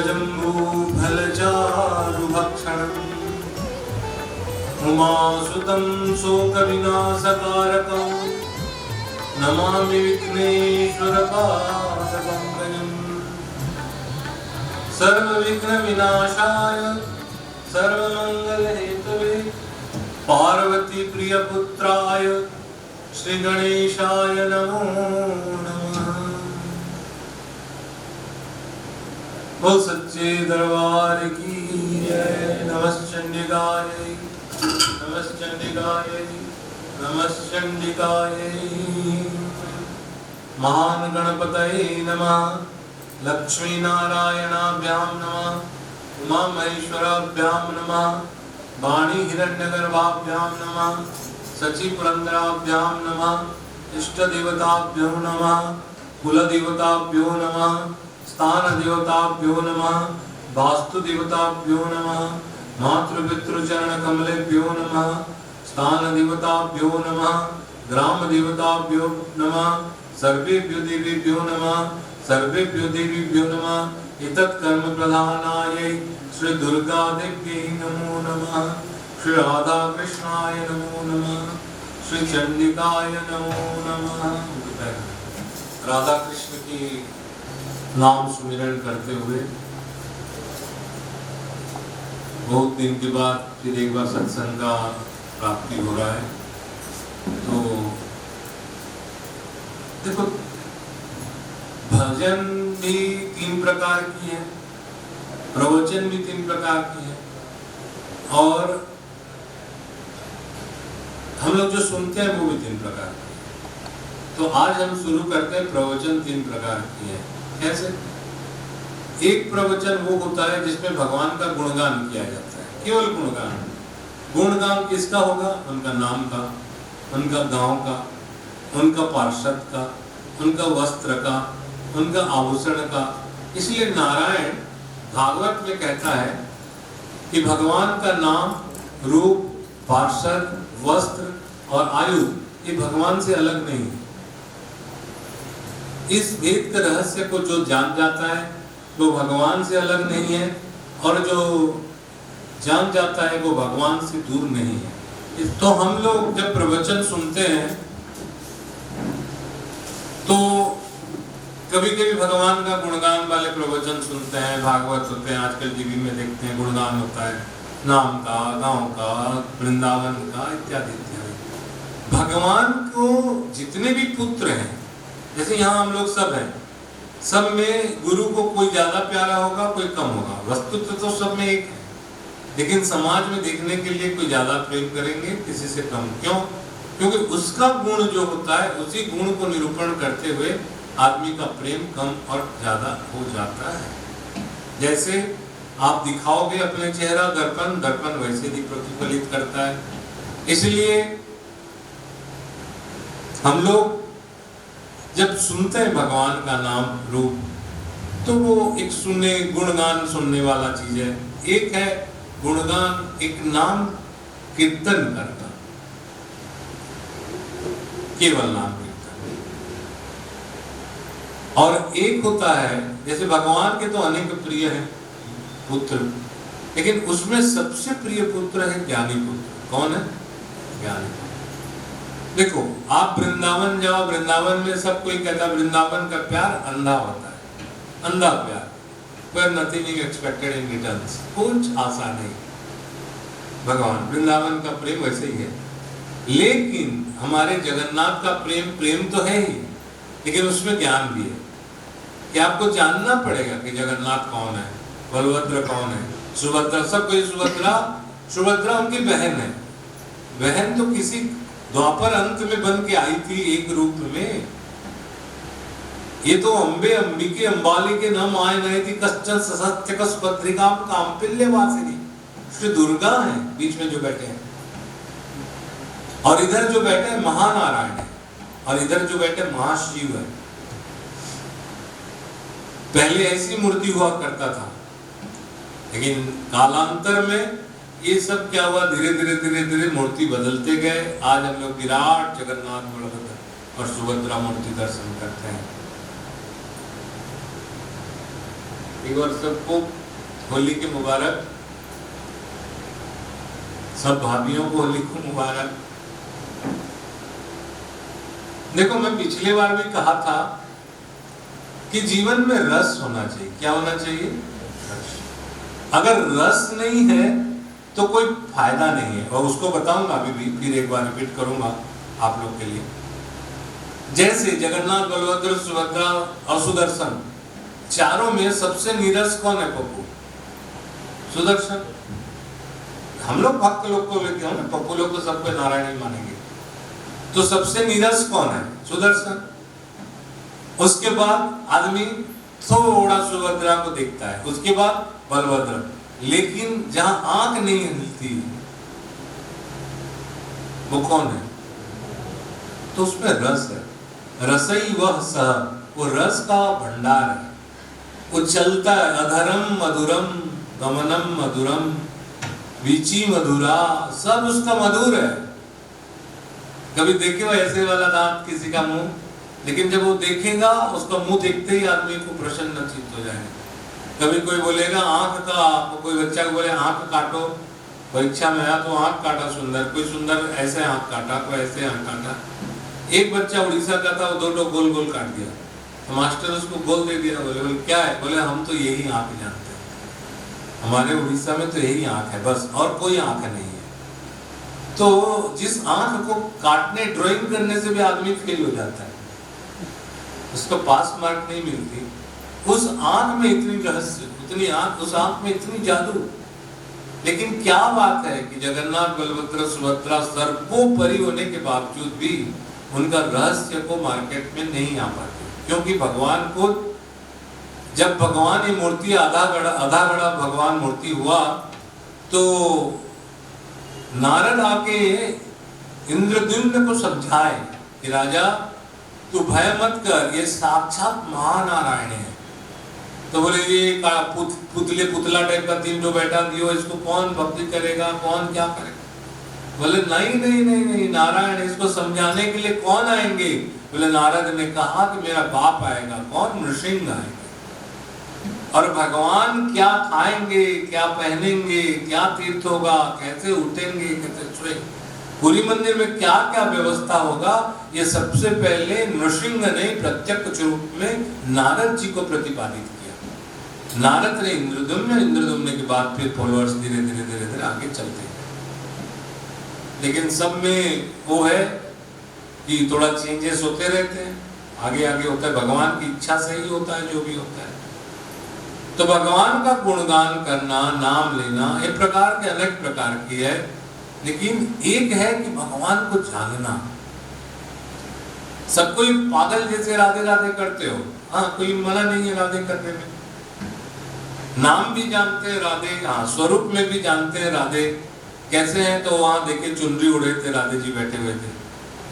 जम्बूफलचारुभक्षणम् उमासुतं शोकविनाशकारकं नमामि विघ्नेश्वरपादपङ्कजम् सर्वविघ्नविनाशाय सर्वमङ्गलहेतवे पार्वती प्रियपुत्राय श्री गणेशाय नमो नमः। बोल सच्चे दरबार की जय। नमश्चंडिकाय नमश्चंडिकाय नमश्चंडिकाय। महान गणपतये नमः। लक्ष्मी नारायणाभ्यां नमः। उमा महेश्वराभ्यां नमः। वाणी हिरण्यगर्भाभ्यां नमः। सची पुरंदराभ्यां नमः। इष्ट देवताभ्यो नमः। कुल देवताभ्यो नमः। स्थान देवताभ्यो नमः। वास्तु देवताभ्यो नमः। मातृ पितृ चरण कमलेभ्यो नमः। स्थान देवताभ्यो नमः। ग्राम देवताभ्यो नमः। सर्वेभ्यो देवीभ्यो नमः। सर्वेभ्यो देवीभ्यो नमः। एतत् कर्म प्रधानाय श्री दुर्गा देव्यै नमो नमः। श्री राधा कृष्णाय नमो नमः। श्री चंडिकाय नमो नमः। राधा कृष्ण की नाम सुमिरन करते हुए बहुत दिन के बाद फिर एक बार सत्संग का प्राप्ति हो रहा है। तो देखो, भजन भी 3 प्रकार की है, प्रवचन भी 3 प्रकार की है, और हम लोग जो सुनते हैं वो भी 3 प्रकार की है। तो आज हम शुरू करते हैं प्रवचन 3 प्रकार की है। कैसे? एक प्रवचन वो होता है जिसमें भगवान का गुणगान किया जाता है, केवल गुणगान। गुणगान किसका होगा? उनका नाम का, उनका गांव का, उनका पार्षद का, उनका वस्त्र का, उनका आभूषण का। इसलिए नारायण भागवत में कहता है कि भगवान का नाम, रूप, पार्षद, वस्त्र और आयु ये भगवान से अलग नहीं है। इस भेद के रहस्य को जो जान जाता है वो भगवान से अलग नहीं है, और जो जान जाता है वो भगवान से दूर नहीं है। तो हम लोग जब प्रवचन सुनते हैं तो कभी कभी भगवान का गुणगान वाले प्रवचन सुनते हैं, भागवत होते हैं, आजकल टीवी में देखते हैं गुणगान होता है, नाम का, गांव का, वृंदावन का, इत्यादि इत्यादि। भगवान को जितने भी पुत्र हैं, जैसे यहाँ हम लोग सब हैं, सब में गुरु को कोई ज्यादा प्यारा होगा, कोई कम होगा। वस्तुतः तो सब में एक है, लेकिन समाज में देखने के लिए कोई ज्यादा प्रेम करेंगे, किसी से कम। क्यों? क्योंकि उसका गुण जो होता है उसी गुण को निरूपण करते हुए आदमी का प्रेम कम और ज्यादा हो जाता है। जैसे आप दिखाओगे अपने चेहरा दर्पण, दर्पण वैसे ही प्रतिफलित करता है। इसलिए हम लोग जब सुनते हैं भगवान का नाम, रूप, तो वो एक सुनने, गुणगान सुनने वाला चीज है। एक है गुणगान, एक नाम कीर्तन करना, केवल नाम कीर्तन। और एक होता है, जैसे भगवान के तो अनेक प्रिय हैं पुत्र, लेकिन उसमें सबसे प्रिय पुत्र है ज्ञानी पुत्र। कौन है? ज्ञानी पुत्र। देखो, आप वृंदावन जाओ, वृंदावन में सब कोई कहता है वृंदावन का प्यार अंधा होता है, अंधा प्यार, पर नथिंग एक्सपेक्टेड इन रिटर्न, कुछ आशा नहीं। भगवान वृंदावन का प्रेम वैसे ही है। लेकिन हमारे जगन्नाथ का प्रेम, प्रेम तो है ही, लेकिन उसमें ज्ञान भी है कि आपको जानना पड़ेगा कि जगन्नाथ कौन है, बलभद्र कौन है, सुभद्रा। सब कोई सुभद्रा, सुभद्रा उनकी बहन है। बहन तो किसी द्वापर अंत में बन के आई थी एक रूप में। ये तो अम्बे अंबिके अंबाली के नाम आए नहीं थी। कश्चन सत्य कस्पत्रिका काम्पिल्य वासिनी श्री दुर्गा है बीच में जो बैठे हैं, और इधर जो बैठे हैं महानारायण है, और इधर जो बैठे महाशिव है। पहले ऐसी मूर्ति हुआ करता था, लेकिन कालांतर में ये सब क्या हुआ, धीरे धीरे धीरे धीरे मूर्ति बदलते गए। आज हम लोग विराट जगन्नाथ, बलभद्र और सुभद्रा मूर्ति दर्शन करते हैं। एक बार सबको होली की मुबारक, सब भाभियों को होली को मुबारक। देखो, मैं पिछले बार भी कहा था कि जीवन में रस होना चाहिए। क्या होना चाहिए? रस। अगर रस नहीं है तो कोई फायदा नहीं है, और उसको बताऊंगा अभी भी, फिर एक बार रिपीट करूंगा आप लोग के लिए। जैसे जगन्नाथ, बलभद्र, सुभद्रा और सुदर्शन, चारों में सबसे नीरस कौन है? पप्पू, सुदर्शन। हम लोग भक्त लोग को लेते हो ना, पप्पू लोग तो सबको नारायण ही मानेंगे, तो सबसे नीरस कौन है? सुदर्शन। उसके बाद आदमी थोड़ा सुभद्रा को देखता है, उसके बाद बलभद्र। लेकिन जहां आंख नहीं हिलती वो कौन है? तो उसमें रस है। रसई वह सह, वो रस का भंडार है, वो चलता है। अधरम मधुरम गमनम मधुरम वीची मधुरा, सब उसका मधुर है। कभी देखे हो ऐसे वाला दांत किसी का मुंह? लेकिन जब वो देखेगा, उसका मुंह देखते ही आदमी को प्रसन्न चित्त हो जाएगा। कभी कोई बोलेगा आंख का, कोई बच्चा को बोले आंख काटो, परीक्षा में आया तो आंख काटा सुंदर, कोई सुंदर ऐसे आंख काटा, कोई ऐसे आंख काटा। एक बच्चा उड़ीसा का था, वो दो गोल गोल काट दिया, तो मास्टर उसको गोल दे दिया। बोले क्या है? बोले हम तो यही आंख जानते हैं, हमारे उड़ीसा में तो यही आंख है बस, और कोई आंख नहीं है। तो जिस आंख को काटने, ड्राइंग करने से भी आदमी फेल हो जाता है, उसको पास मार्क नहीं मिलती। उस आंख में इतनी रहस्य, उतनी आंख, उस आंख में इतनी जादू। लेकिन क्या बात है कि जगन्नाथ, बलभद्र, सुभद्रा सर्वोपरि होने के बावजूद भी उनका रहस्य को मार्केट में नहीं आ पाते, क्योंकि भगवान को, जब भगवान ये मूर्ति आधा गड़ा भगवान मूर्ति हुआ, तो नारद आके इंद्रद्युम्न को समझाए कि राजा तू भय मत कर, ये साक्षात महानारायण है। तो बोले ये पुतला टाइप का 3 बैठा दियो, इसको कौन भक्ति करेगा, कौन क्या करेगा? बोले नहीं नहीं नहीं नहीं, नारायण, इसको समझाने के लिए कौन आएंगे? बोले नारद ने कहा कि मेरा बाप आएगा। कौन? नृसिंह आएगा। और भगवान क्या खाएंगे, क्या पहनेंगे, क्या तीर्थ होगा, कैसे उठेंगे, कैसे सोएंगे, पूरी मंदिर में क्या क्या व्यवस्था होगा, ये सबसे पहले नृसिंह ने प्रत्यक्ष रूप में नारद जी को प्रतिपादित किया। नारद ने इंद्रद्युम्न के बाद फिर फॉलोअर्स धीरे धीरे आगे चलते हैं। लेकिन सब में वो है कि थोड़ा चेंजेस होते रहते हैं, आगे आगे होता है, भगवान की इच्छा से ही होता है जो भी होता है। तो भगवान का गुणगान करना, नाम लेना, एक प्रकार के अनेक प्रकार की है, लेकिन एक है कि भगवान को जानना। सब कोई पागल जैसे राधे राधे करते हो, हाँ, कोई मना नहीं है राधे करने में, नाम भी जानते हैं राधे, हाँ, स्वरूप में भी जानते हैं राधे कैसे हैं। तो वहां देखे चुनरी उड़े थे, राधे जी बैठे हुए थे।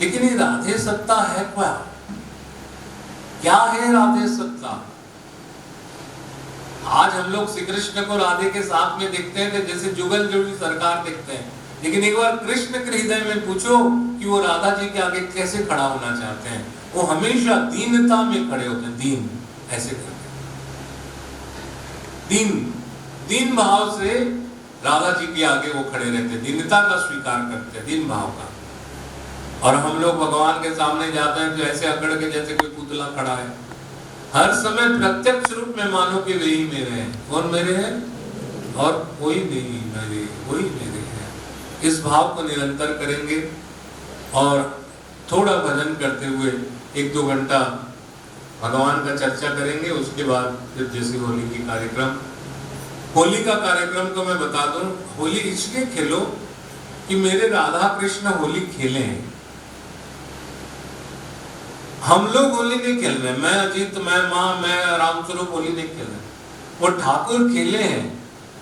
लेकिन ये राधे सत्ता है क्या है राधे सत्ता? आज हम लोग श्री कृष्ण को राधे के साथ में देखते हैं कि जैसे जुगल जोड़ी सरकार देखते हैं, लेकिन एक बार कृष्ण के हृदय में पूछो कि वो राधा जी के आगे कैसे खड़ा होना चाहते हैं। वो हमेशा दीनता में खड़े होते हैं, दीन ऐसे करते, दीन भाव से राधा जी के आगे वो खड़े रहते, दीनता का स्वीकार करते हैं, दीन भाव का। और हम लोग भगवान के सामने जाते हैं तो ऐसे अकड़ के जैसे कोई पुतला खड़ा है, हर समय प्रत्यक्ष रूप में मानो कि वही मेरे हैं। कौन मेरे हैं? और कोई नहीं मेरे, वही मेरे हैं। इस भाव को निरंतर करेंगे और थोड़ा भजन करते हुए 1-2 घंटा भगवान का चर्चा करेंगे। उसके बाद फिर जैसे होली की कार्यक्रम, होली का कार्यक्रम को मैं बता दूं, होली इसलिए खेलो कि मेरे राधा कृष्ण होली खेले हैं। हम लोग होली नहीं खेल रहे, मैं अजीत, मैं माँ, मैं रामस्वरूप होली नहीं खेल रहे, वो ठाकुर खेले हैं।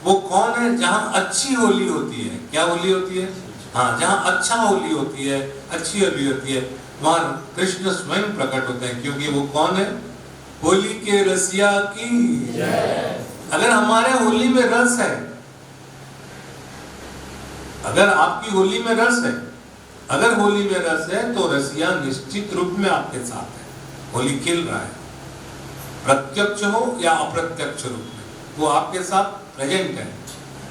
वो कौन है? जहाँ अच्छी होली होती है। क्या होली होती है? हाँ, जहाँ अच्छा होली होती है, अच्छी होली होती है, वहाँ कृष्ण स्वयं प्रकट होते हैं। क्योंकि वो कौन है? होली के रसिया की। अगर हमारे होली में रस है, अगर आपकी होली में रस है, अगर होली में रस है तो रसिया निश्चित रूप में आपके साथ है, होली खेल रहा है, प्रत्यक्ष हो या अप्रत्यक्ष रूप में। वो आपके साथ प्रेजेंट है।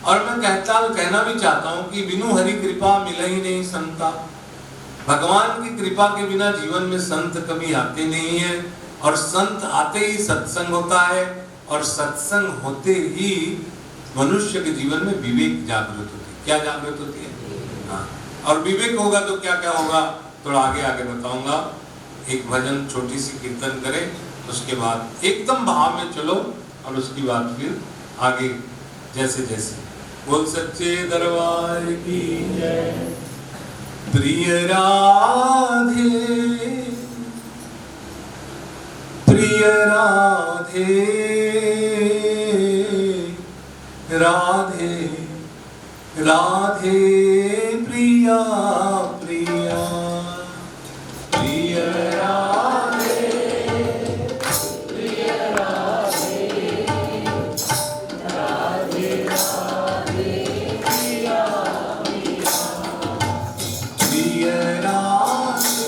और मैं कहना भी चाहता हूं कि बिनु हरि कृपा मिले ही नहीं संता। भगवान की कृपा के बिना जीवन में संत कभी आते नहीं है, और संत आते ही सत्संग होता है, और सत्संग होते ही मनुष्य के जीवन में विवेक जागृत होती है। क्या जागृत होती है? हाँ। और विवेक होगा तो क्या क्या होगा, थोड़ा आगे आगे बताऊंगा। एक भजन छोटी सी कीर्तन करें, उसके बाद एकदम भाव में चलो, और उसके बाद फिर आगे जैसे जैसे। बोल सच्चे दरबार की जय। प्रिय राधे प्रिय राधे राधे राधे प्रिया प्रिया प्रिय राधे प्रिय राधे राधे राधे प्रिया प्रिया प्रिय राधे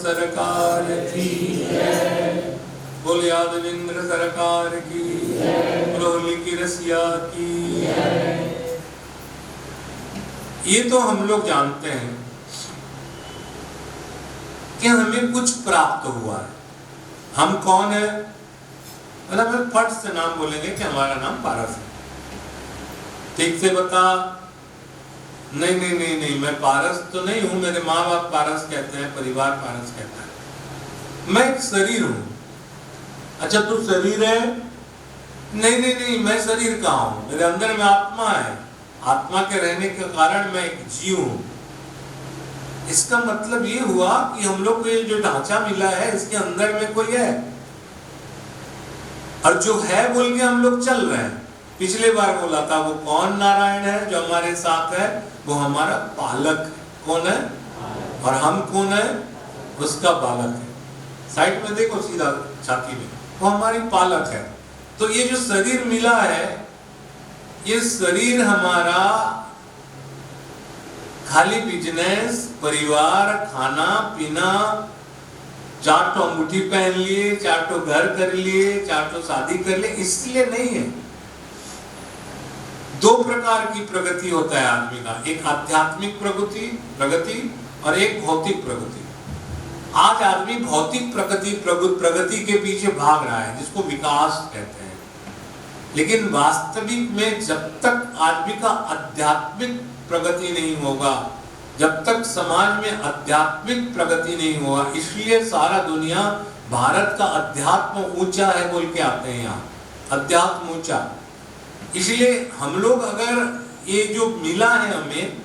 सरकार की, बोल यादविंद्र सरकार की, रोहली की रसिया की। ये तो हम लोग जानते हैं कि हमें कुछ प्राप्त हुआ है। हम कौन है? मतलब फट से नाम बोलेंगे कि हमारा नाम पारस है। ठीक से बता, नहीं नहीं नहीं नहीं, मैं पारस तो नहीं हूं, मेरे माँ बाप पारस कहते हैं, परिवार पारस कहता है। मैं एक शरीर हूं। अच्छा तू शरीर है? नहीं नहीं नहीं, मैं शरीर का हूं, मेरे अंदर में आत्मा है, आत्मा के रहने के कारण मैं एक जीव हूं। इसका मतलब ये हुआ कि हम लोग को ये जो ढांचा मिला है इसके अंदर में कोई है, और जो है बोल के हम लोग चल रहे हैं। पिछले बार बोला था वो कौन नारायण है जो हमारे साथ है? वो हमारा पालक है। कौन है? और हम कौन है? उसका बालक है। साइड में देखो सीधा छाती में, वो हमारी पालक है। तो ये जो शरीर मिला है, ये शरीर हमारा खाली बिजनेस, परिवार, खाना पीना, 4 तो अंगूठी पहन लिए, 4 तो घर कर लिए, 4 तो शादी कर लिए, इसलिए नहीं है। 2 प्रकार की प्रगति होता है आदमी का, एक आध्यात्मिक प्रगति और एक भौतिक प्रगति। आज आदमी भौतिक प्रगति के पीछे भाग रहा है, जिसको विकास कहते हैं। लेकिन वास्तविक में जब तक आदमी का आध्यात्मिक प्रगति नहीं होगा, जब तक समाज में आध्यात्मिक प्रगति नहीं होगा, इसलिए सारा दुनिया भारत का अध्यात्म ऊंचा है बोल के आते हैं यहाँ, अध्यात्म ऊंचा। इसलिए हम लोग अगर ये जो मिला है हमें,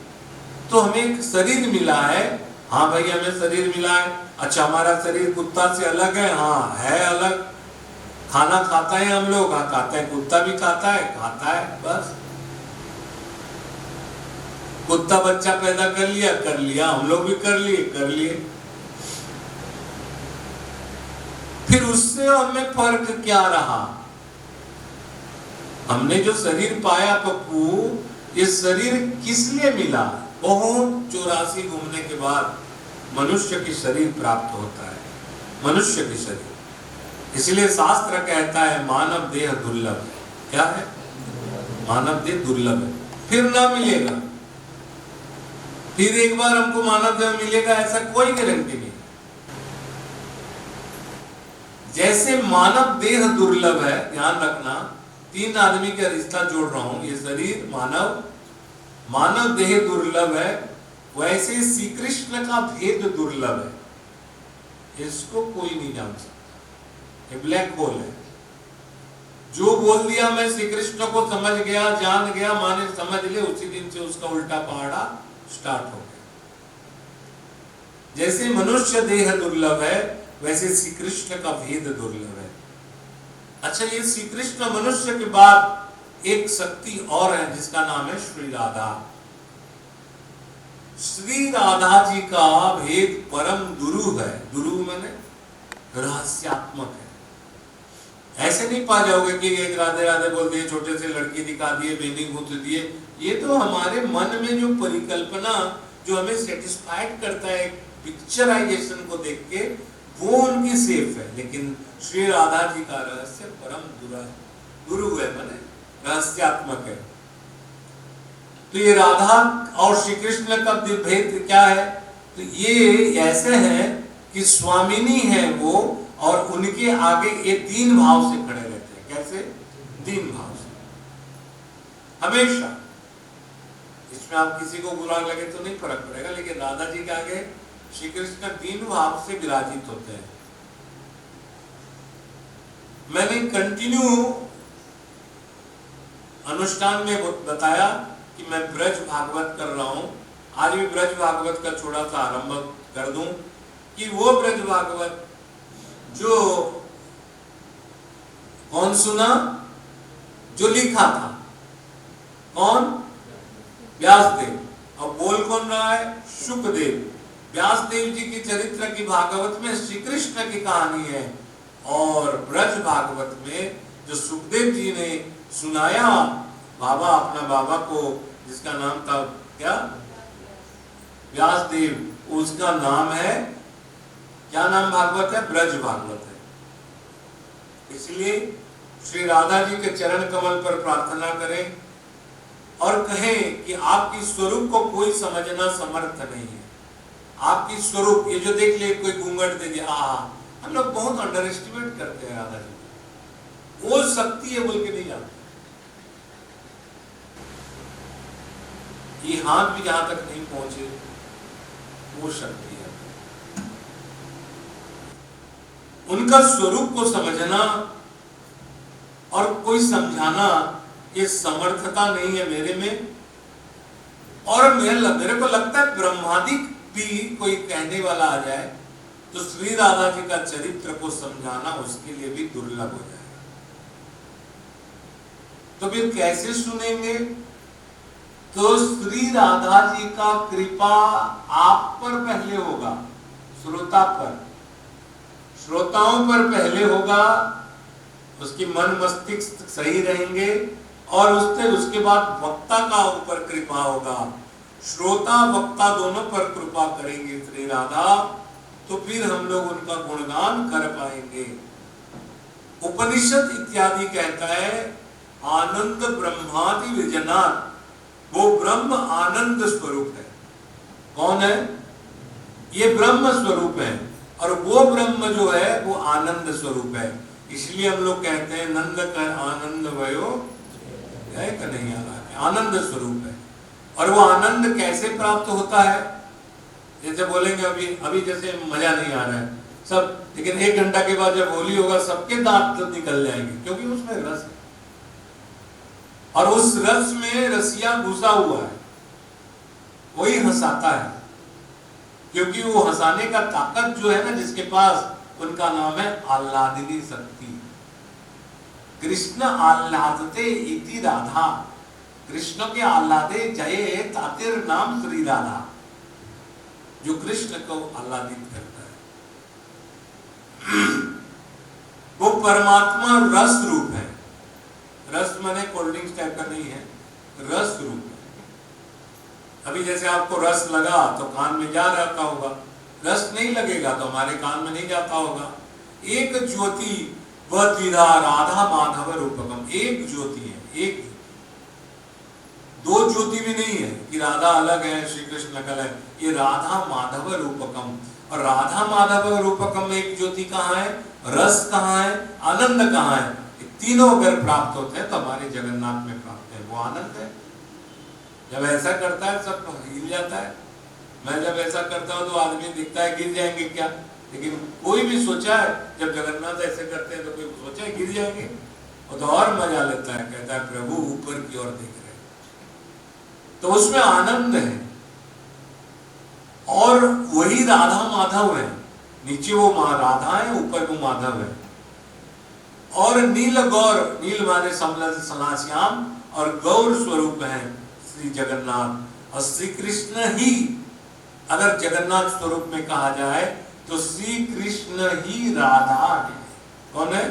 तो हमें एक शरीर मिला है। हाँ भाई हमें शरीर मिला है। अच्छा हमारा शरीर कुत्ता से अलग है? हाँ है अलग। खाना खाता है हम लोग? हाँ खाते हैं। कुत्ता भी खाता है बस। कुत्ता बच्चा पैदा कर लिया, हम लोग भी कर लिए। फिर उससे हमें फर्क क्या रहा? हमने जो शरीर पाया पप्पू, ये शरीर किस लिए मिला? बहुत 84 घूमने के बाद मनुष्य की शरीर प्राप्त होता है, मनुष्य की शरीर। इसलिए शास्त्र कहता है मानव देह दुर्लभ है। क्या है? मानव देह दुर्लभ है, फिर ना मिलेगा। फिर एक बार हमको मानव देह मिलेगा ऐसा कोई गारंटी नहीं। जैसे मानव देह दुर्लभ है, ध्यान रखना, 3 आदमी का रिश्ता जोड़ रहा हूं, ये शरीर मानव देह दुर्लभ है, वैसे श्री कृष्ण का भेद दुर्लभ है। इसको कोई नहीं जान सकता, ये ब्लैक होल है। जो बोल दिया मैं श्री कृष्ण को समझ गया, जान गया, माने समझ ले, उसी दिन से उसका उल्टा पहाड़ा स्टार्ट हो गया। जैसे मनुष्य देह दुर्लभ है, वैसे श्री कृष्ण का भेद दुर्लभ है। अच्छा ये श्री कृष्ण मनुष्य के बाद एक शक्ति और है जिसका नाम है श्री राधा। श्री राधा जी का भेद परम दुरू है। दुरू माने रहस्यात्मक है। ऐसे नहीं पा जाओगे कि एक राधे राधे बोल दिए, छोटे से लड़की दिखा दिए, बेनी गुथ दिए। ये तो हमारे मन में जो परिकल्पना जो हमें सेटिस्फाइड करता है पिक्चराइजेशन को देख के, वो उनकी सेफ है। लेकिन श्री राधा जी का रहस्य परम दुरू है, माने रहस्यात्मक है। तो ये राधा और श्री कृष्ण का भेद क्या है? तो ये ऐसे है कि स्वामिनी है वो, और उनके आगे ये 3 भाव से खड़े रहते हैं। कैसे? 3 भाव से हमेशा। इसमें आप किसी को बुरा लगे तो नहीं फर्क पड़ेगा, लेकिन राधा जी के आगे श्री कृष्ण 3 भाव से विराजित होते हैं। मैंने कंटिन्यू अनुष्ठान में बताया कि मैं ब्रज भागवत कर रहा हूं। आज भी ब्रज भागवत का थोड़ा सा आरंभ कर दूं कि वो ब्रज भागवत जो कौन सुना, जो लिखा था, कौन? व्यासदेव। अब बोल कौन रहा है? शुकदेव। व्यासदेव जी की चरित्र की भागवत में श्री कृष्ण की कहानी है, और ब्रज भागवत में जो सुखदेव जी ने सुनाया बाबा, अपना बाबा को, जिसका नाम था क्या? व्यासदेव। उसका नाम है क्या नाम भागवत है? ब्रज भागवत है। इसलिए श्री राधा जी के चरण कमल पर प्रार्थना करें और कहें कि आपकी स्वरूप को कोई समझना समर्थ नहीं है। आपकी स्वरूप, ये जो देख ले कोई घूंघट दे दिया, हम लोग बहुत अंडर एस्टिमेट करते हैं राधा जी। वो शक्ति है बोल के नहीं जानते। ये हाथ भी जहां तक नहीं पहुंचे वो शक्ति है। उनका स्वरूप को समझना और कोई समझाना ये समर्थता नहीं है मेरे में। और मेरे को लगता है ब्रह्मादिक भी कोई कहने वाला आ जाए तो श्री राधा जी का चरित्र को समझाना उसके लिए भी दुर्लभ हो जाएगा। तो फिर कैसे सुनेंगे? तो श्री राधा जी का कृपा आप पर पहले होगा, श्रोता पर, श्रोताओं पर पहले होगा, उसकी मन मस्तिष्क सही रहेंगे और उसके बाद वक्ता का ऊपर कृपा होगा। श्रोता वक्ता दोनों पर कृपा करेंगे श्री राधा, तो फिर हम लोग उनका गुणगान कर पाएंगे। उपनिषद इत्यादि कहता है आनंद ब्रह्मादि विजनात्, वो ब्रह्म आनंद स्वरूप है। कौन है? ये ब्रह्म स्वरूप है और वो ब्रह्म जो है वो आनंद स्वरूप है। इसलिए हम लोग कहते हैं नंद कर आनंद भयो जय कन्हैया लाल, आनंद स्वरूप है। और वो आनंद कैसे प्राप्त होता है? जैसे बोलेंगे अभी जैसे मजा नहीं आ रहा है सब, लेकिन 1 घंटा के बाद जब होली होगा सबके दांत निकल जाएंगे, क्योंकि उसमें रस है और उस रस में रसिया घुसा हुआ है, वही हंसाता है। क्योंकि वो हंसाने का ताकत जो है ना जिसके पास, उनका नाम है आह्लादिनी शक्ति। कृष्ण आह्लादते इति राधा, कृष्ण के आह्लादे जये तातिर नाम श्री राधा, जो कृष्ण को आह्लादित करता है। वो परमात्मा रस रूप है। रस माने कोल्ड ड्रिंक्स टाइप का नहीं है, रस रूप है। अभी जैसे आपको रस लगा तो कान में जा रहता होगा, रस नहीं लगेगा तो हमारे कान में नहीं जाता होगा। एक ज्योति वह राधा माधव रूपकम, एक ज्योति है, एक, 2 ज्योति भी नहीं है कि राधा अलग है श्री कृष्ण अलग है, ये राधा माधव रूपकम। और राधा माधव रूपकम में एक ज्योति कहाँ है, रस कहाँ है, आनंद कहाँ है? तीनों अगर प्राप्त होते हैं तो हमारे जगन्नाथ में प्राप्त है, वो आनंद है। जब ऐसा करता है सब हिल जाता है। मैं जब ऐसा करता हूँ तो आदमी दिखता है गिर जाएंगे क्या, लेकिन कोई भी सोचा है जब जगन्नाथ ऐसे करते हैं तो कोई सोचा है गिर जाएंगे, वो तो और मजा लेता है, कहता है प्रभु ऊपर की ओर देख रहे, तो उसमें आनंद है। और वही राधा माधव है, नीचे वो राधा है, ऊपर वो माधव है। और नील गौर, नील माने सलाश्याम, और गौर स्वरूप है श्री जगन्नाथ। और श्री कृष्ण ही अगर जगन्नाथ स्वरूप में कहा जाए तो श्री कृष्ण ही राधा है। कौन है?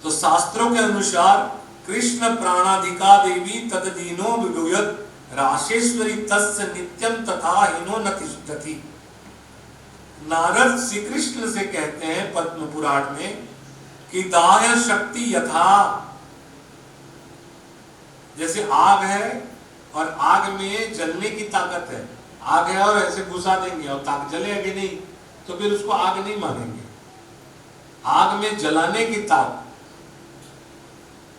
तो शास्त्रों के अनुसार कृष्ण प्राणाधिका देवी तददीनो विगुयत राशेश्वरी तस्य नित्यम तथा हिनो न तिष्ठति। नारद श्री कृष्ण से कहते हैं पद्म पुराण में कि दाह्य शक्ति यथा, जैसे आग है और आग में जलने की ताकत है, आग है और ऐसे घुसा देंगे और ताकत जलेगी नहीं तो फिर उसको आग नहीं मानेंगे। आग में जलाने की ताकत,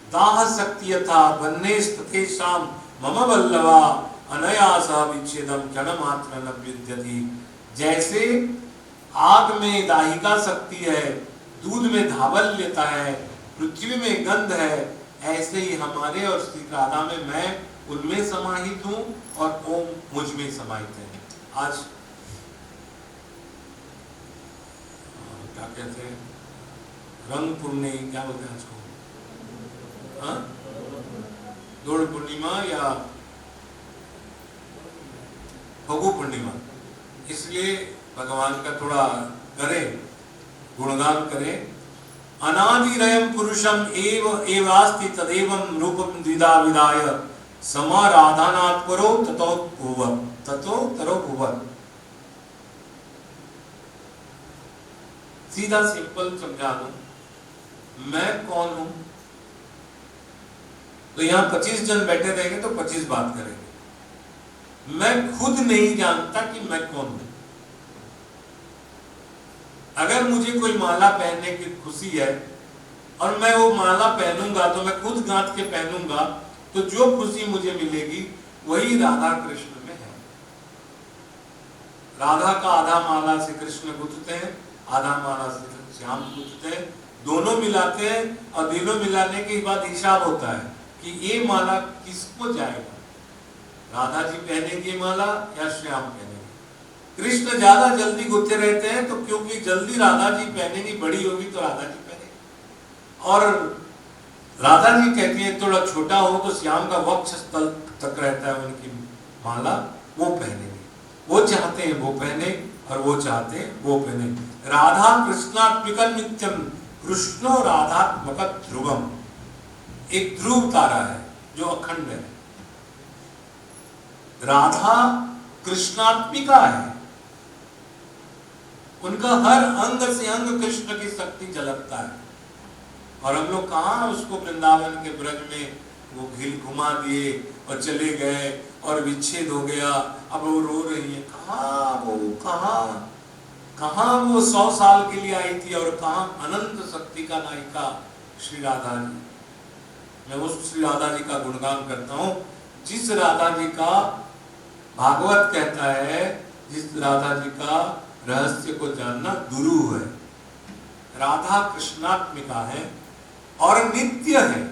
दाह शक्ति यथा बन्ने स्थिते शाम मम वल्लवा अनयासा विच्छेदम क्षण मात्र न विद्यति। जैसे आग में दाहिका शक्ति है, दूध में धावल्यता है, पृथ्वी में गंध है, ऐसे ही हमारे और श्री राधा में मैं उनमें समाहित हूं और ओम मुझ में समाहित है। आज क्या कहते हैं, रंग पूर्णिमा, क्या बोलते हैं आज को, दौड़ पूर्णिमा या फगु पूर्णिमा, इसलिए भगवान का थोड़ा करें, गुणगान करें। अनादिरयम पुरुषम एव एवास्ति तदेवं रूपम द्विधा विदाय समा राधानाथ करो ततो भुवन, ततो तरो भुवन। सीधा सिंपल समझा दूं, मैं कौन हूं? तो यहां 25 जन बैठे रहेंगे तो 25 बात करेंगे। मैं खुद नहीं जानता कि मैं कौन हूं। अगर मुझे कोई माला पहनने की खुशी है और मैं वो माला पहनूंगा तो मैं खुद गांठ के पहनूंगा, तो जो खुशी मुझे मिलेगी वही राधा कृष्ण में है। राधा का आधा माला से कृष्ण गुथते हैं, आधा माला से श्याम गुथते हैं, दोनों मिलाते हैं और दोनों मिलाने के बाद हिसाब होता है कि ये माला किसको जाएगा, राधा जी पहनेंगे माला या श्याम पहनेंगे। कृष्ण ज्यादा जल्दी गुथे रहते हैं, तो क्योंकि जल्दी राधा जी पहनेंगी, बड़ी होगी तो राधा जी पहनेंगी। और राधा जी कहती है थोड़ा छोटा हो तो श्याम का वक्ष स्थल तक रहता है उनकी माला, वो पहनेंगे। वो चाहते हैं वो पहने और वो चाहते हैं वो पहने। राधा कृष्णात्मिक नित्यम, कृष्णो राधात्मक ध्रुवम। एक ध्रुव तारा है जो अखंड है। राधा कृष्णात्मिका है, उनका हर अंग से अंग कृष्ण की शक्ति झलकता है। और हम लोग कहाँ उसको वृंदावन के ब्रज में वो घिल घुमा दिए और चले गए और विच्छेद हो गया, अब वो रो रही है। कहाँ वो 100 साल के लिए आई थी और कहाँ अनंत शक्ति का नायिका श्री राधा जी। मैं उस श्री राधा जी का गुणगान करता हूँ जिस राधा जी का भागवत कहता है, जिस राधा जी का रहस्य को जानना दुरूह है। राधा कृष्णात्मिका है और नित्य है,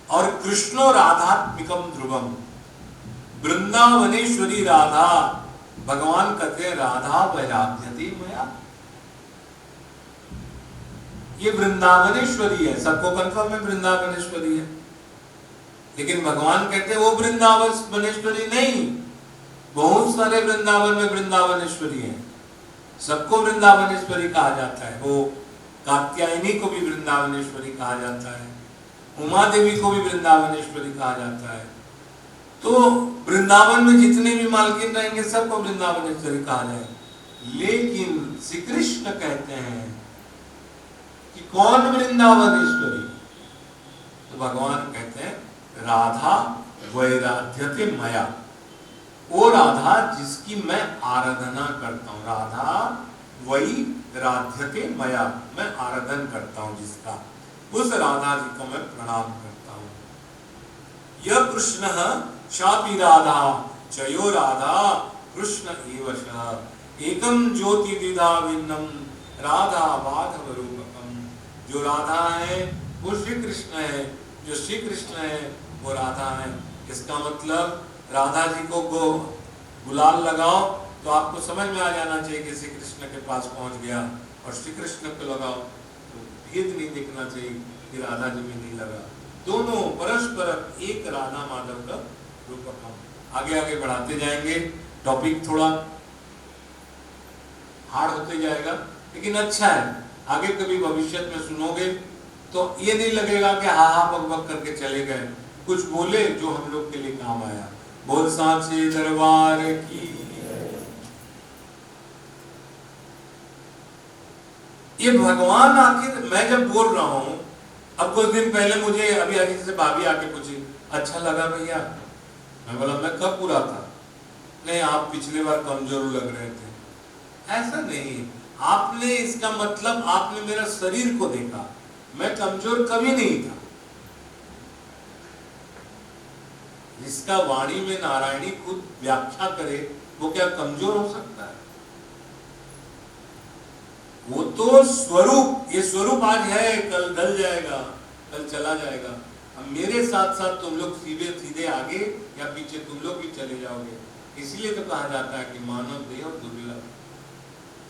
और कृष्णो राधात्मिकम ध्रुवम। वृंदावनेश्वरी राधा, भगवान कहते हैं राधा वैराग्यति मया। ये वृंदावनेश्वरी है, सबको कंफर्म है वृंदावनेश्वरी है, लेकिन भगवान कहते हैं वो वृंदावनेश्वरी नहीं। बहुत सारे वृंदावन में वृंदावनेश्वरी है, सबको वृंदावनेश्वरी कहा जाता है। वो कात्यायनी को भी वृंदावनेश्वरी कहा जाता है, उमा देवी को भी वृंदावनेश्वरी कहा जाता है। तो वृंदावन में जितने भी मालकिन रहेंगे सबको वृंदावनेश्वरी कहा जाए। लेकिन श्री कृष्ण कहते हैं कि कौन वृंदावनेश्वरी? तो भगवान कहते हैं राधा वैराध्यते मया। वो राधा जिसकी मैं आराधना करता हूँ, राधा वही राध्यते मया, मैं आराधन करता हूँ जिसका, उस राधा जी को मैं प्रणाम करता हूँ। यह कृष्ण शापी राधा जयो राधा कृष्ण एव स एकम ज्योति द्विधा भिन्नम राधा माधव रूपकम। जो राधा है वो श्री कृष्ण है, जो श्री कृष्ण है वो राधा है। इसका मतलब राधा जी को गुलाल लगाओ तो आपको समझ में आ जाना चाहिए कि श्री कृष्ण के पास पहुंच गया, और श्री कृष्ण को लगाओ तो भेद नहीं देखना चाहिए कि राधा जी में नहीं लगा। दोनों परस्पर एक राधा माधव का रूपक। हम आगे आगे बढ़ाते जाएंगे, टॉपिक थोड़ा हार्ड होते जाएगा लेकिन अच्छा है। आगे कभी भविष्य में सुनोगे तो ये नहीं लगेगा कि हा हा बक बक करके चले गए, कुछ बोले जो हम लोग के लिए काम आया। बोल सांचे दरबार की। ये भगवान आखिर, मैं जब बोल रहा हूं, अब कुछ दिन पहले मुझे अभी अजीत से भाभी आके पूछी अच्छा लगा भैया? मैं बोला मैं कब पूरा था? नहीं आप पिछले बार कमजोर लग रहे थे। ऐसा नहीं, आपने इसका मतलब आपने मेरा शरीर को देखा, मैं कमजोर कभी नहीं था। जिसका वाणी में नारायणी खुद व्याख्या करे वो क्या कमजोर हो सकता है? वो तो स्वरूप, ये स्वरूप आज है, कल ढल जाएगा, कल चला जाएगा। अब मेरे साथ साथ तुम लोग सीधे सीधे आगे या पीछे तुम लोग भी चले जाओगे। इसलिए तो कहा जाता है कि मानव देह दुर्लभ,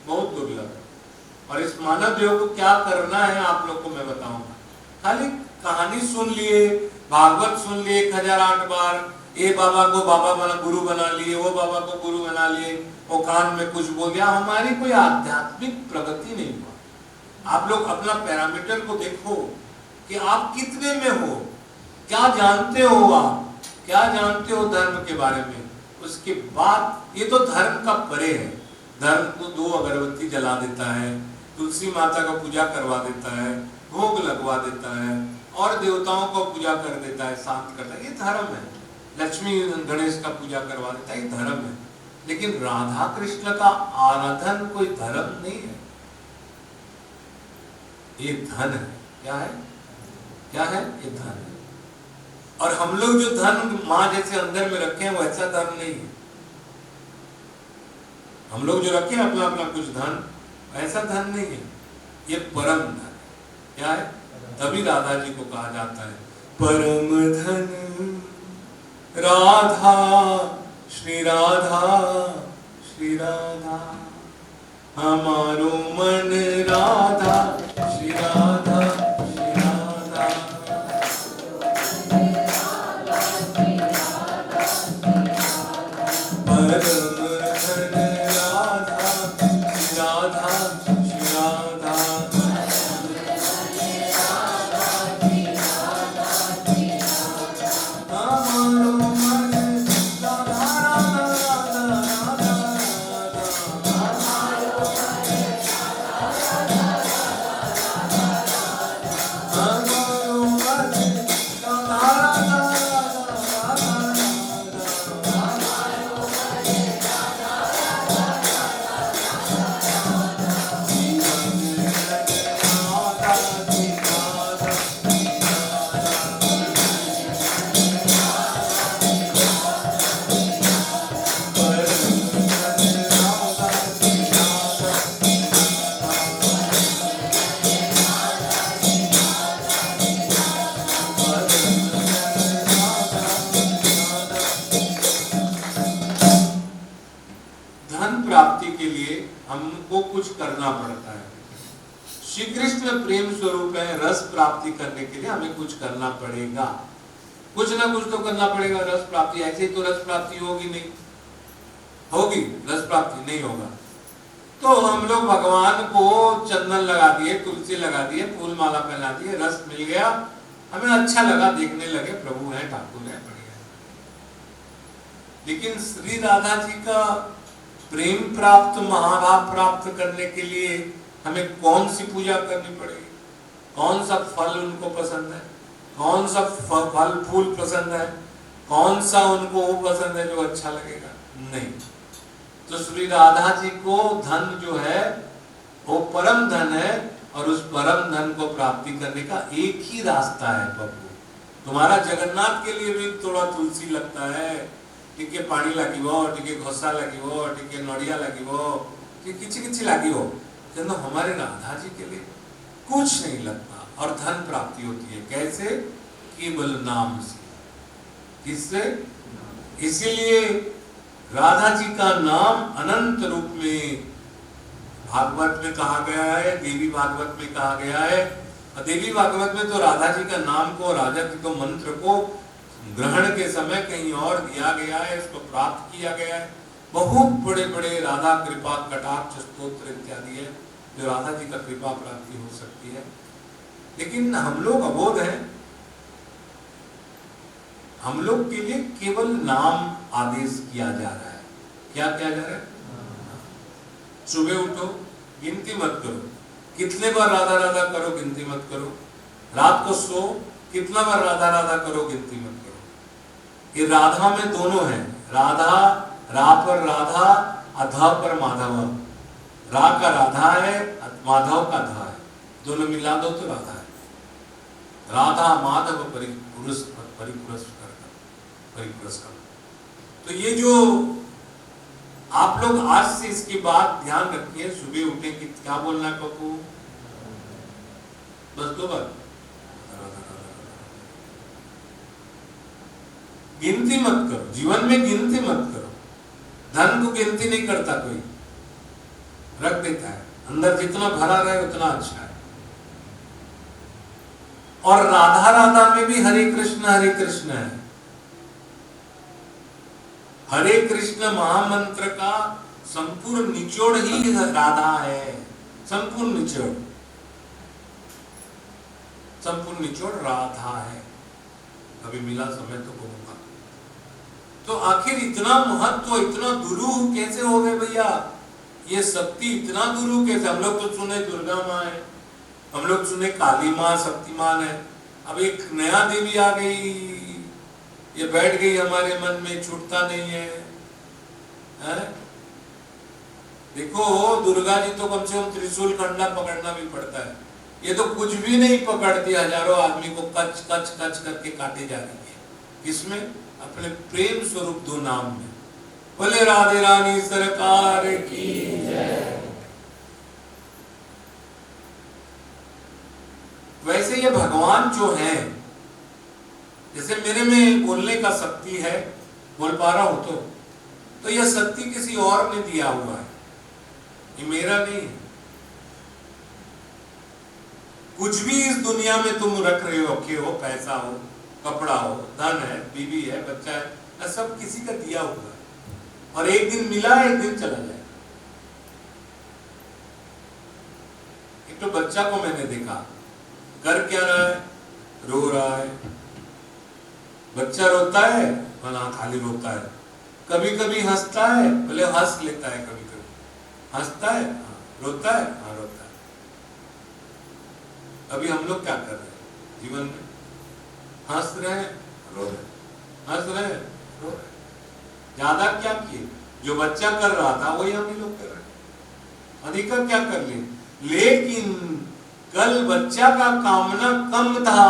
बहुत दुर्लभ। और इस मानव देह को क्या करना है आप लोग को मैं बताऊंगा। खाली कहानी सुन लिए, भागवत सुन लिए 1008 बार, ये बाबा को बाबा बना गुरु बना लिए, वो बाबा को गुरु बना लिए, वो कान में कुछ बोल दिया, हमारी कोई आध्यात्मिक प्रगति नहीं हुआ। आप लोग अपना पैरामीटर को देखो कि आप कितने में हो, क्या जानते हो आप, क्या जानते हो धर्म के बारे में? उसके बाद ये तो धर्म का परे है। धर्म को 2 अगरबत्ती जला देता है, तुलसी माता का पूजा करवा देता है, भोग लगवा देता है और देवताओं को पूजा कर देता है, शांत करता है, ये धर्म है। लक्ष्मी गणेश का पूजा करवा देता है, ये धर्म है। लेकिन राधा कृष्ण का आराधन कोई धर्म नहीं है, ये धन है। क्या है? क्या है? ये धन है। और हम लोग जो धन माँ जैसे अंदर में रखे हैं वो ऐसा धन नहीं है। हम लोग जो रखे अपना अपना कुछ धन, ऐसा धन नहीं है, ये परम धन है। क्या है? तभी राधा जी को कहा जाता है परम धन राधा, श्री राधा, श्री राधा, हमारो मन राधा, श्री राधा, श्री राधा, परम धन राधा, श्री राधा, श्री राधा, हमारो मन राधा, राधा, राधा, धन प्राप्ति के लिए हमको कुछ करना पड़ता है। श्री कृष्ण प्रेम स्वरूप है, रस प्राप्ति करने के लिए हमें कुछ करना पड़ेगा, कुछ ना कुछ तो करना पड़ेगा। रस प्राप्ति ऐसे ही तो रस प्राप्ति होगी नहीं, होगी रस प्राप्ति नहीं होगा। तो हम लोग भगवान को चंदन लगा दिए, तुलसी लगा दिए, फूल माला पहना दिए, रस मिल गया, हमें अच्छा लगा, देखने लगे प्रभु है, ठाकुर है, बढ़िया। लेकिन श्री राधा जी का प्रेम प्राप्त, महाभाव प्राप्त करने के लिए हमें कौन सी पूजा करनी पड़ेगी? कौन सा फल उनको पसंद है? कौन सा फल फूल पसंद है? कौन सा उनको वो पसंद है जो अच्छा लगेगा? नहीं। तो श्री राधा जी को धन जो है वो परम धन है, और उस परम धन को प्राप्ति करने का एक ही रास्ता है प्रभु। तुम्हारा जगन्नाथ के लिए भी थोड़ा तुलसी लगता है, टिके पानी लागिवो, टिके घोसा लागिवो, टिके नड़िया लागिवो, किछि किछि लागिवो, किंतु हमारे राधा जी के लिए कुछ नहीं लगता और धन प्राप्ति होती है। कैसे? केवल नाम से। किससे? इसीलिए राधा जी का नाम अनंत रूप में भागवत में कहा गया है, देवी भागवत में कहा गया है। और देवी भागवत में तो राधा जी का नाम को, राजा जी को, मंत्र को ग्रहण के समय कहीं और दिया गया है, इसको प्राप्त किया गया है। बहुत बड़े बड़े राधा कृपा कटाक्ष स्तोत्र इत्यादि है जो राधा जी का कृपा प्राप्ति हो सकती है। लेकिन हम लोग अबोध हैं, हम लोग के लिए केवल नाम आदेश किया जा रहा है। क्या किया जा रहा है? सुबह उठो, गिनती मत करो, कितने बार राधा राधा करो, गिनती मत करो। रात को सो, कितना बार राधा राधा करो, गिनती मत करो। ये राधा में दोनों है, राधा, रा पर राधा, अधा पर माधव। रा का राधा है, माधव का धा है, दोनों मिला दो तो राधा है। राधा माधव परिपुरस्कार। तो ये जो आप लोग आज से इसकी बात ध्यान रखिए, सुबह उठे कि क्या बोलना है पप्पू? बस 2 बार गिनती मत करो, जीवन में गिनती मत करो। धन को गिनती नहीं करता कोई, रख देता है, अंदर जितना भरा रहे उतना अच्छा है। और राधा राधा में भी हरे कृष्ण है। हरे कृष्ण महामंत्र का संपूर्ण निचोड़ ही राधा है, संपूर्ण निचोड़ राधा है। अभी मिला समय तो कहूंगा। तो आखिर इतना महत्व, इतना दुरूह कैसे हो गए भैया? ये शक्ति इतना दुरूह कैसे? हम लोग तो सुने दुर्गा माँ है, हम लोग सुने काली माँ शक्तिमान है, अब एक नया देवी आ गई, ये बैठ गई हमारे मन में, छूटता नहीं है? देखो दुर्गा जी तो कम से कम त्रिशूल खंडा पकड़ना भी पड़ता है, ये तो कुछ भी नहीं पकड़ती, हजारों आदमी को कच कच कच करके काटे जा रही है। किसमें? अपने प्रेम स्वरूप दो नाम में। बोले राधे रानी सरकार की जय। वैसे ये भगवान जो है, जैसे मेरे में बोलने का शक्ति है, बोल पा रहा हूं तो यह शक्ति किसी और ने दिया हुआ है, ये मेरा नहीं है। कुछ भी इस दुनिया में तुम रख रहे हो, रखे हो, पैसा हो, कपड़ा हो, धन है, बीवी है, बच्चा है, सब किसी का दिया हुआ है, और एक दिन मिला, एक दिन चला जाएगा। एक तो बच्चा को मैंने देखा, कर क्या रहा है? रो रहा है। बच्चा रोता है, हाँ खाली रोता है, कभी कभी हंसता है, बोले हंस लेता है, कभी कभी हंसता है, रोता है, हाँ रोता है। अभी हम लोग क्या कर रहे हैं जीवन में? हंस रहे हैं, रो रहे हैं, हंस रहे हैं, रो रहे हैं। ज्यादा क्या किए? जो बच्चा कर रहा था वही हम ही लोग कर रहे हैं। अधिका क्या कर लिए? लेकिन कल बच्चा का कामना कम था,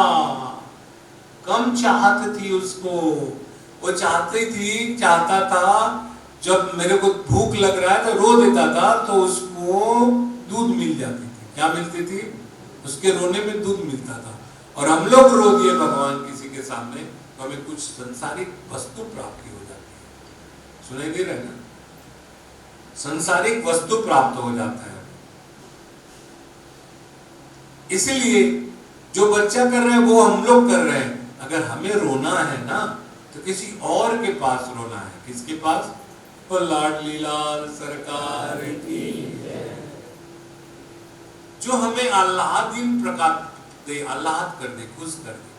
कम चाहत थी उसको, वो चाहता था जब मेरे को भूख लग रहा है तो रो देता था, तो उसको दूध मिल जाती थी। क्या मिलती थी? उसके रोने में दूध मिलता था। और हम लोग रो दिए भगवान किसी के सामने तो हमें कुछ संसारिक वस्तु प्राप्ति हो जाती है। सुनाई दे रहा है ना? संसारिक वस्तु प्राप्त हो जाता है। इसीलिए जो बच्चा कर रहे हैं वो हम लोग कर रहे हैं। अगर हमें रोना है ना तो किसी और के पास रोना है। किसके पास? वो लाडली लाल सरकार की जय, जो हमें आह्लादीन प्रकार दे, आह्लाद कर दे, खुश कर दे।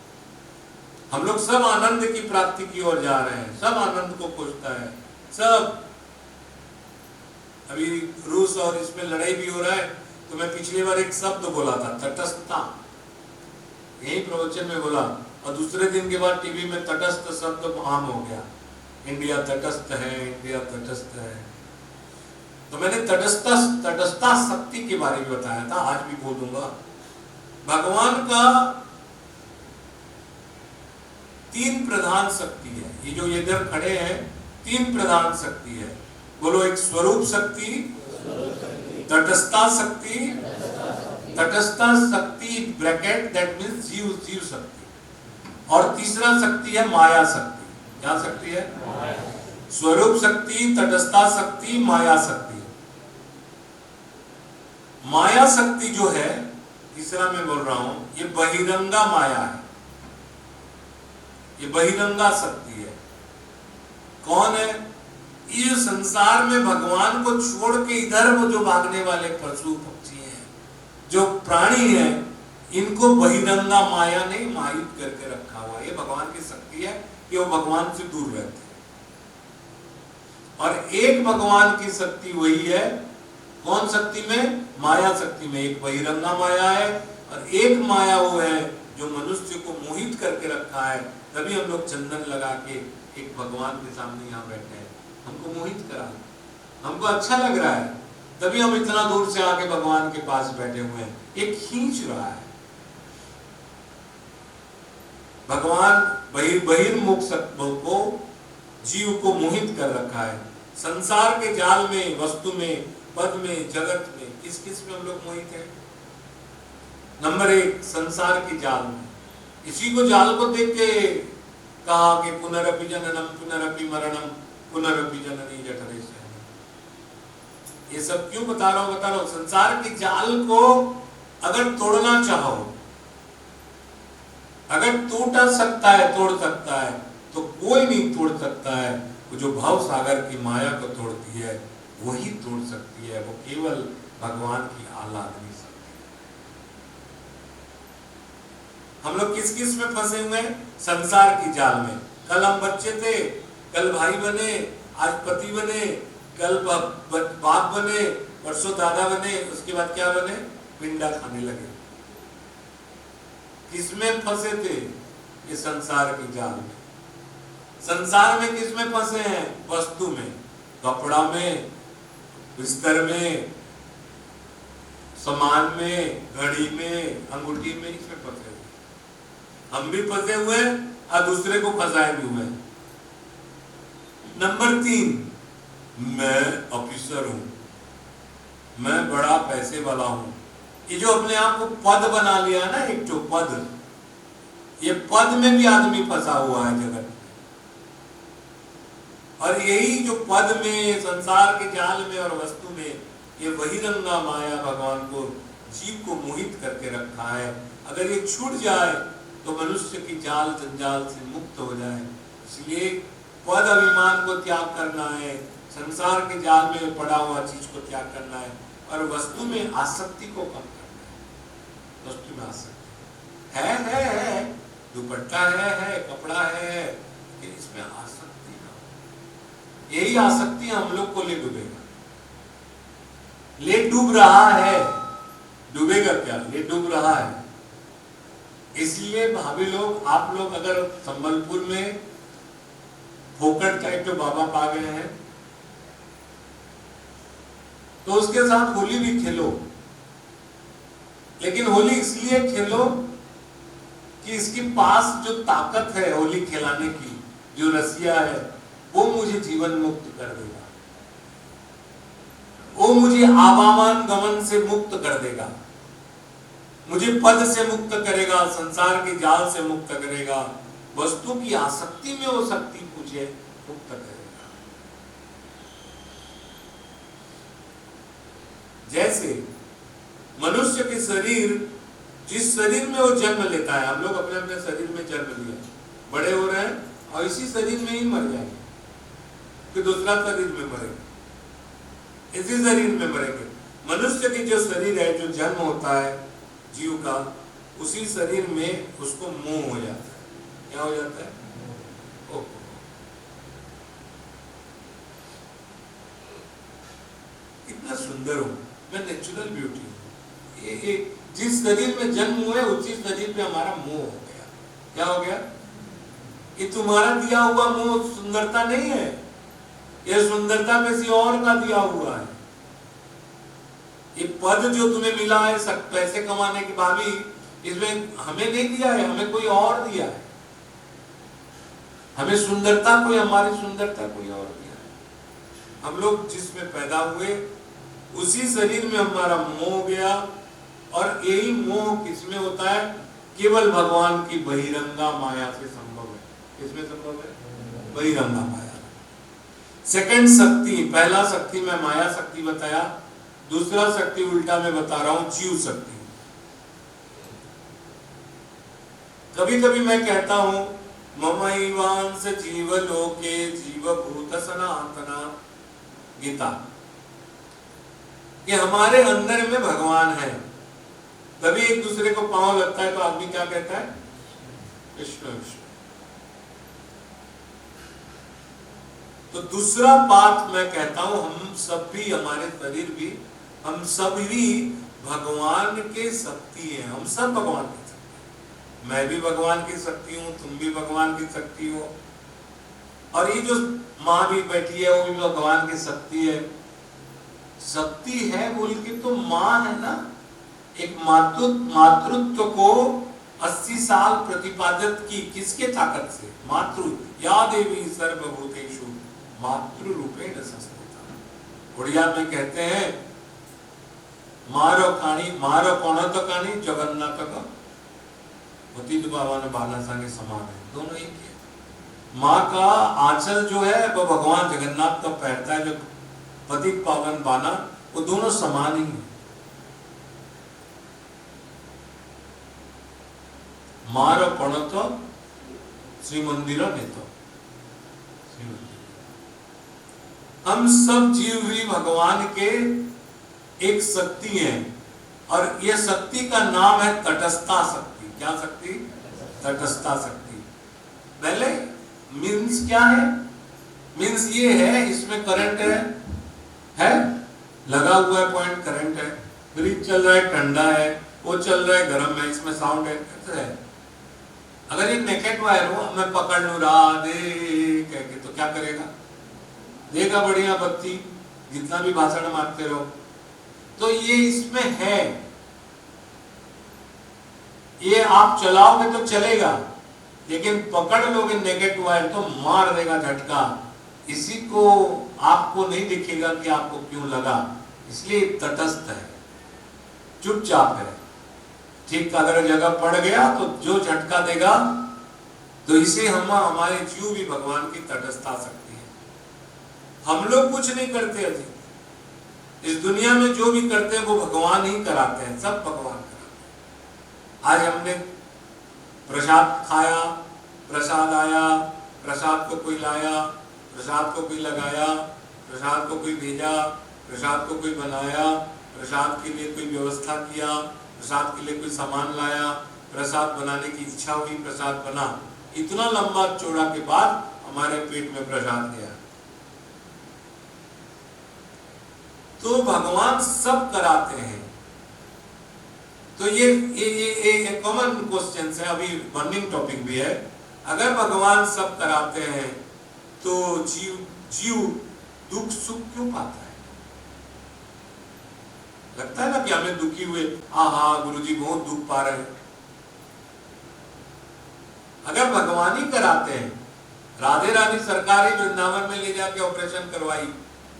हम लोग सब आनंद की प्राप्ति की ओर जा रहे हैं, सब आनंद को खोजता है सब। अभी रूस और इसमें लड़ाई भी हो रहा है, तो मैं पिछली बार एक शब्द बोला था, तटस्थता, यही प्रवचन में बोला, और दूसरे दिन के बाद टीवी में तटस्थ शब्द आम हो गया। इंडिया तटस्थ है, इंडिया तटस्थ है। तो मैंने तटस्थता शक्ति के बारे में बताया था, आज भी बोलूंगा। भगवान का 3 प्रधान शक्ति है। ये जो इधर खड़े हैं 3 प्रधान शक्ति है। बोलो, एक स्वरूप शक्ति, तटस्थता शक्ति, तटस्थता शक्ति ब्रैकेट दैट मीन्स जीव शक्ति, और तीसरा शक्ति है माया शक्ति। क्या शक्ति है? स्वरूप शक्ति, तटस्थता शक्ति, माया शक्ति। माया शक्ति जो है, तीसरा मैं बोल रहा हूं, ये बहिरंगा माया है, ये बहिरंगा शक्ति है। कौन है? ये संसार में भगवान को छोड़ के इधर वो जो भागने वाले पशु पक्षी हैं, जो प्राणी हैं, इनको बहिरंगा माया ने माहित करके रखा हुआ है। ये भगवान की शक्ति है कि वो भगवान से दूर रहते हैं। और एक भगवान की शक्ति वही है, कौन शक्ति में? माया शक्ति में। एक बहिरंगा माया है और एक माया वो है जो मनुष्य को मोहित करके रखा है। तभी हम लोग चंदन लगा के एक भगवान के सामने यहाँ बैठे हैं, हमको मोहित करा, हमको अच्छा लग रहा है, तभी हम इतना दूर से आके भगवान के पास बैठे हुए हैं। एक खींच रहा है भगवान, बहिर्मुख को, जीव को मोहित कर रखा है। संसार के जाल में, वस्तु में, पद में, जगत में, किस किस में हम लोग मोहित हैं? नंबर 1 संसार के जाल में। इसी को जाल को देख के कहा कि पुनरपि जननम पुनरपि मरणम पुनरपि जननी जठरे शयनम। ये सब क्यों बता रहा हूं? संसार के जाल को अगर तोड़ना चाहो, अगर टूटा सकता है, तोड़ सकता है, तो कोई नहीं तोड़ सकता है। वो जो भव सागर की माया को तोड़ती है वही तोड़ सकती है। वो केवल भगवान की आह्लादनी शक्ति है। हम लोग किस किस में फंसे हुए हैं? संसार की जाल में। कल हम बच्चे थे कल भाई बने, आज पति बने, कल बाप बने, परसों दादा बने, उसके बाद क्या बने? पिंडा खाने लगे। किसमें फंसे थे? ये संसार की जाल में। संसार में किसमें फंसे हैं? वस्तु में, कपड़ा में, बिस्तर में, सामान में, घड़ी में, अंगूठी में, इसमें फंसे हुए। हम भी फंसे हुए और दूसरे को फंसाए भी हुए। नंबर 3, मैं ऑफिसर हूं, मैं बड़ा पैसे वाला हूं। ये जो अपने आप को पद बना लिया ना, एक जो पद, ये पद में भी आदमी फंसा हुआ है जगत में। और यही जो पद में, संसार के जाल में और वस्तु में, ये वही रंगा माया भगवान को, जीव को मोहित करके रखा है। अगर ये छूट जाए तो मनुष्य की जाल जंजाल से मुक्त हो जाए। इसलिए पद अभिमान को त्याग करना है, संसार के जाल में पड़ा हुआ चीज को त्याग करना है, और वस्तु में आसक्ति को कम करना है। वस्तु में आसक्ति है, दुपट्टा है, कपड़ा है, इसमें आसक्ति ना। यही आसक्ति हम लोग को ले डूबेगा, ले डूब रहा है। डूबेगा क्या? ले डूब रहा है। इसलिए भाभी लोग, आप लोग अगर संबलपुर में फोकट का एक तो बाबा पा गए हैं, तो उसके साथ होली भी खेलो। लेकिन होली इसलिए खेलो कि इसके पास जो ताकत है होली खिलाने की, जो रसिया है, वो मुझे जीवन मुक्त कर देगा, वो मुझे आवामान गमन से मुक्त कर देगा, मुझे पद से मुक्त करेगा, संसार के जाल से मुक्त करेगा, वस्तु की आसक्ति में वो शक्ति मुझे मुक्त करेगा। जैसे मनुष्य के शरीर, जिस शरीर में वो जन्म लेता है, हम लोग अपने अपने शरीर में जन्म लिया, बड़े हो रहे हैं और इसी शरीर में ही मर जाएंगे, फिर दूसरा शरीर में मरेंगे, इसी शरीर में मरेंगे। मनुष्य की जो शरीर है, जो जन्म होता है जीव का, उसी शरीर में उसको मोह हो जाता है। क्या हो जाता है? कितना सुंदर हूं मैं, नेचुरल ब्यूटी। ये जिस शरीर में जन्म हुए उसी शरीर पे हमारा मोह हो गया। क्या हो गया? ये तुम्हारा दिया हुआ मोह सुंदरता नहीं है, ये सुंदरता किसी और का दिया हुआ है। ये पद जो तुम्हें मिला है, सब पैसे कमाने की, भाभी, इसमें हमें नहीं दिया है, हमें कोई और दिया है। हमें सुंदरता कोई, हमारी सुंदरता कोई और दिया है। हम लोग जिसमें पैदा हुए उसी शरीर में हमारा मोह गया, और यही मोह किसमें होता है? केवल भगवान की बहिरंगा माया से संभव है। किसमें संभव है? बहिरंगा माया। सेकंड शक्ति, पहला शक्ति मैं माया शक्ति बताया, दूसरा शक्ति उल्टा मैं बता रहा हूं, जीव शक्ति। कभी कभी मैं कहता हूं, ममैवांश जीव लोके जीव भूत सनातना, गीता, कि हमारे अंदर में भगवान है। तभी एक दूसरे को पांव लगता है तो आदमी क्या कहता है? कृष्ण कृष्ण। तो दूसरा बात मैं कहता हूं, हम सब भी, हमारे शरीर भी, हम सब भी भगवान के शक्ति हैं। हम सब भगवान की शक्ति, मैं भी भगवान की शक्ति हूं, तुम भी भगवान की शक्ति हो, और ये जो माँ भी बैठी है वो भी भगवान की शक्ति है। शक्ति है बोल के तो माँ है ना, एक मातृत्व को 80 साल प्रतिपादित की, किसके ताकत से? मातृ, या देवी सर्वभूतेषु मातृ रूपेण संस्थिता। उड़िया में कहते हैं, मारो खानी, मारो कौन तो खानी जगन्नाथ का पतित बाबा ने बाला संगे समान है, दोनों एक है। माँ का आंचल जो है वो भगवान जगन्नाथ का पहनता है, जो पतित पावन बाना, वो दोनों समान ही है। मार पण तो श्री मंदिर में तो हम सब जीव भी भगवान के एक शक्ति है, और यह शक्ति का नाम है तटस्थता शक्ति। क्या शक्ति? तटस्थता शक्ति। पहले मीन्स क्या है? मीन्स ये है, इसमें करंट है लगा हुआ है पॉइंट, करंट है, फ्रिज चल रहा है ठंडा है, वो चल रहा है गर्म है, इसमें साउंड है, कैसे है? अगर ये नेकेट वायर हो, मैं पकड़ लू राधे कह के, तो क्या करेगा? देगा बढ़िया बत्ती, जितना भी भाषण मारते रहो। तो ये इसमें है, ये आप चलाओगे तो चलेगा, लेकिन पकड़ लोगे नेगेटिव वायर तो मार देगा झटका। इसी को आपको नहीं दिखेगा कि आपको क्यों लगा, इसलिए तटस्थ है, चुपचाप है। ठीक अगर जगह पड़ गया तो जो झटका देगा, तो इसे हम हमारे जीव भी भगवान की तटस्थता सकती है। हम लोग कुछ नहीं करते अभी इस दुनिया में, जो भी करते हैं वो भगवान ही कराते हैं, सब भगवान कराते हैं। आज हमने प्रसाद खाया, प्रसाद आया, प्रसाद को कोई लाया, प्रसाद को कोई लगाया, प्रसाद को कोई भेजा, प्रसाद को कोई बनाया, प्रसाद के लिए कोई व्यवस्था किया, प्रसाद के लिए कोई सामान लाया, प्रसाद बनाने की इच्छा हुई, प्रसाद बना, इतना लंबा चौड़ा के बाद हमारे पेट में प्रसाद गया। तो भगवान सब कराते हैं। तो ये कॉमन क्वेश्चन है, अभी बर्निंग टॉपिक भी है। अगर भगवान सब कराते हैं तो जीव दुख सुख क्यों पाता है? लगता है ना कि हमें दुखी हुए, हाँ गुरुजी बहुत दुख पा रहे हैं। अगर भगवान ही कराते हैं, राधे रानी सरकारी वृंदावन में ले जाके ऑपरेशन करवाई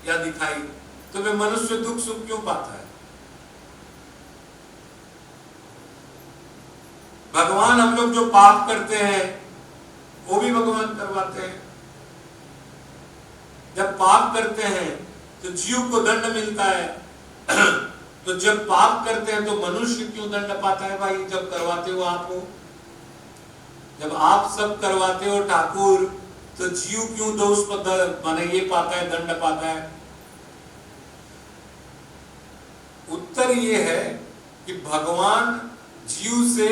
या दिखाई, तो वे मनुष्य दुख सुख क्यों पाता है? भगवान हम लोग जो पाप करते हैं वो भी भगवान करवाते हैं। जब पाप करते हैं तो जीव को दंड मिलता है तो जब पाप करते हैं तो मनुष्य क्यों दंड पाता है भाई? जब करवाते हो आप हो, जब आप सब करवाते हो ठाकुर, तो जीव क्यों दोष माने ये पाता है, दंड पाता है? उत्तर ये है कि भगवान जीव से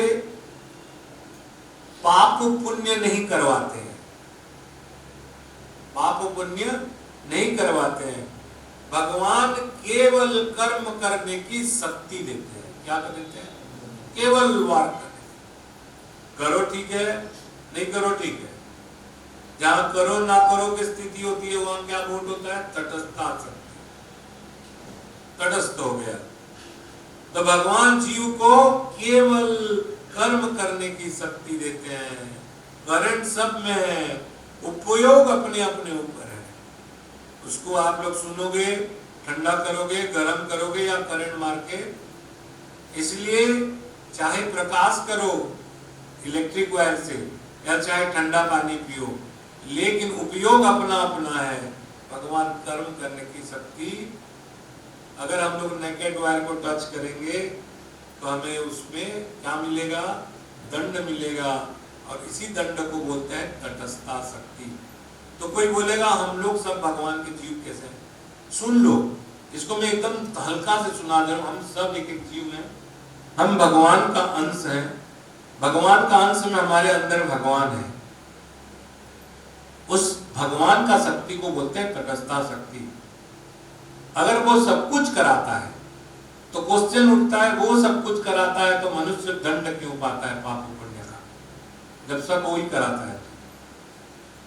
पाप पुण्य नहीं करवाते हैं, पाप पुण्य नहीं करवाते हैं। भगवान केवल कर्म करने की शक्ति देते हैं। क्या कर देते हैं? केवल वार करो ठीक है, नहीं करो ठीक है। जहां करो ना करो की स्थिति होती है, वहां क्या वोट होता है? तटस्थता शक्ति, तटस्थ हो गया। तो भगवान जीव को केवल कर्म करने की शक्ति देते हैं। करंट सब में है, उपयोग अपने अपने ऊपर है। उसको आप लोग सुनोगे, ठंडा करोगे, गर्म करोगे या करंट मार के। इसलिए चाहे प्रकाश करो इलेक्ट्रिक वायर से या चाहे ठंडा पानी पियो, लेकिन उपयोग अपना अपना है। भगवान कर्म करने की शक्ति, अगर हम लोग नेकेड वायर को टच करेंगे तो हमें उसमें क्या मिलेगा? दंड मिलेगा, और इसी दंड को बोलते हैं तटस्थता शक्ति। तो कोई बोलेगा हम लोग सब भगवान के जीव कैसे हैं? सुन लो, इसको मैं एकदम हल्का से सुना दे रहा हूं। हम सब एक एक जीव हैं, हम भगवान का अंश हैं। भगवान का अंश में हमारे अंदर भगवान है। उस भगवान का शक्ति को बोलते हैं तटस्थता शक्ति। अगर वो सब कुछ कराता है तो क्वेश्चन उठता है, वो सब कुछ कराता है तो मनुष्य दंड क्यों पाता है पाप पुण्य का, जब सब वो ही कराता है?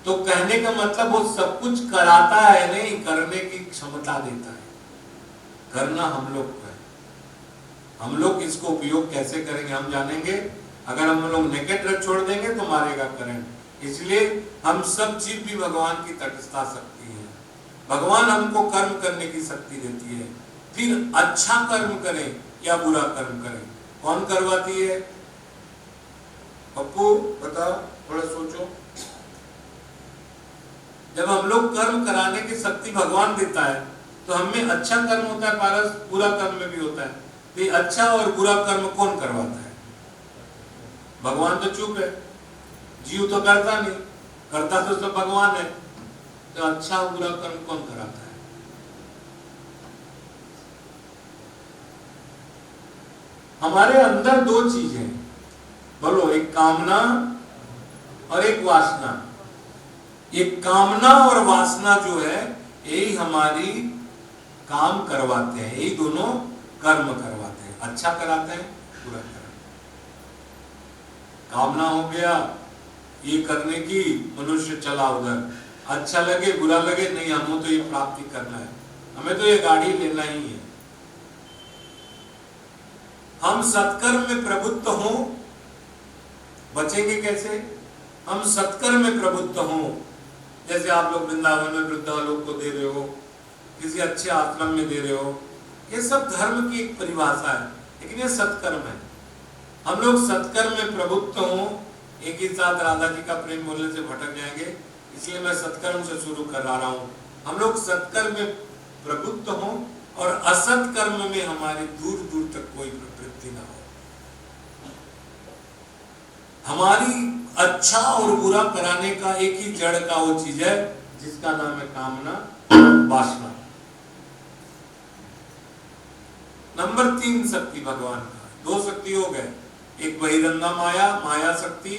तो कहने का मतलब वो सब कुछ कराता है नहीं, करने की क्षमता देता है। करना हम लोग को है। हम लोग इसको उपयोग कैसे करेंगे हम जानेंगे। अगर हम लोग नेकेड रख छोड़ देंगे तो मारेगा करंट। इसलिए हम सब जीव भी भगवान की तटस्थता शक्ति है। भगवान हमको कर्म करने की शक्ति देती है। फिर अच्छा कर्म करें या बुरा कर्म करें, कौन करवाती है? पप्पू बताओ, थोड़ा सोचो। जब हम लोग कर्म कराने की शक्ति भगवान देता है तो हमें अच्छा कर्म होता है पारस, बुरा कर्म में भी होता है। तो अच्छा और बुरा कर्म कौन करवाता है? भगवान तो चुप है, जीव तो करता नहीं, करता तो सब भगवान है। तो अच्छा और बुरा कर्म कौन कराता है? हमारे अंदर दो चीजें, बोलो, एक कामना और एक वासना। ये कामना और वासना जो है यही हमारी काम करवाते हैं, यही दोनों कर्म करवाते हैं, अच्छा कराते हैं, बुरा कराते हैं। कामना हो गया ये करने की, मनुष्य चला उधर, अच्छा लगे बुरा लगे, नहीं हमें तो ये प्राप्ति करना है, हमें तो ये गाड़ी लेना ही है। हम सत्कर्म में प्रवृत्त हों, बचेंगे कैसे? हम सत्कर्म में प्रवृत्त हों, जैसे आप लोग वृंदावन में वृद्धालोक को दे रहे हो, किसी अच्छे आश्रम में दे रहे हो, ये सब धर्म की एक परिभाषा है, लेकिन ये सत्कर्म है। हम लोग सत्कर्म में प्रवृत्त हों, एक ही साथ राधा जी का प्रेम बोलने से भटक जाएंगे, इसलिए मैं सत्कर्म से शुरू कर रहा हूं। हम लोग सत्कर्म में प्रवृत्त हों और असत कर्म में हमारी दूर दूर तक कोई प्रवृत्ति ना हो। हमारी अच्छा और बुरा कराने का एक ही जड़ का वो चीज है जिसका नाम है कामना, वासना। नंबर 3 शक्ति भगवान का, 2 शक्ति हो गए, एक बहिरंगा माया, माया शक्ति,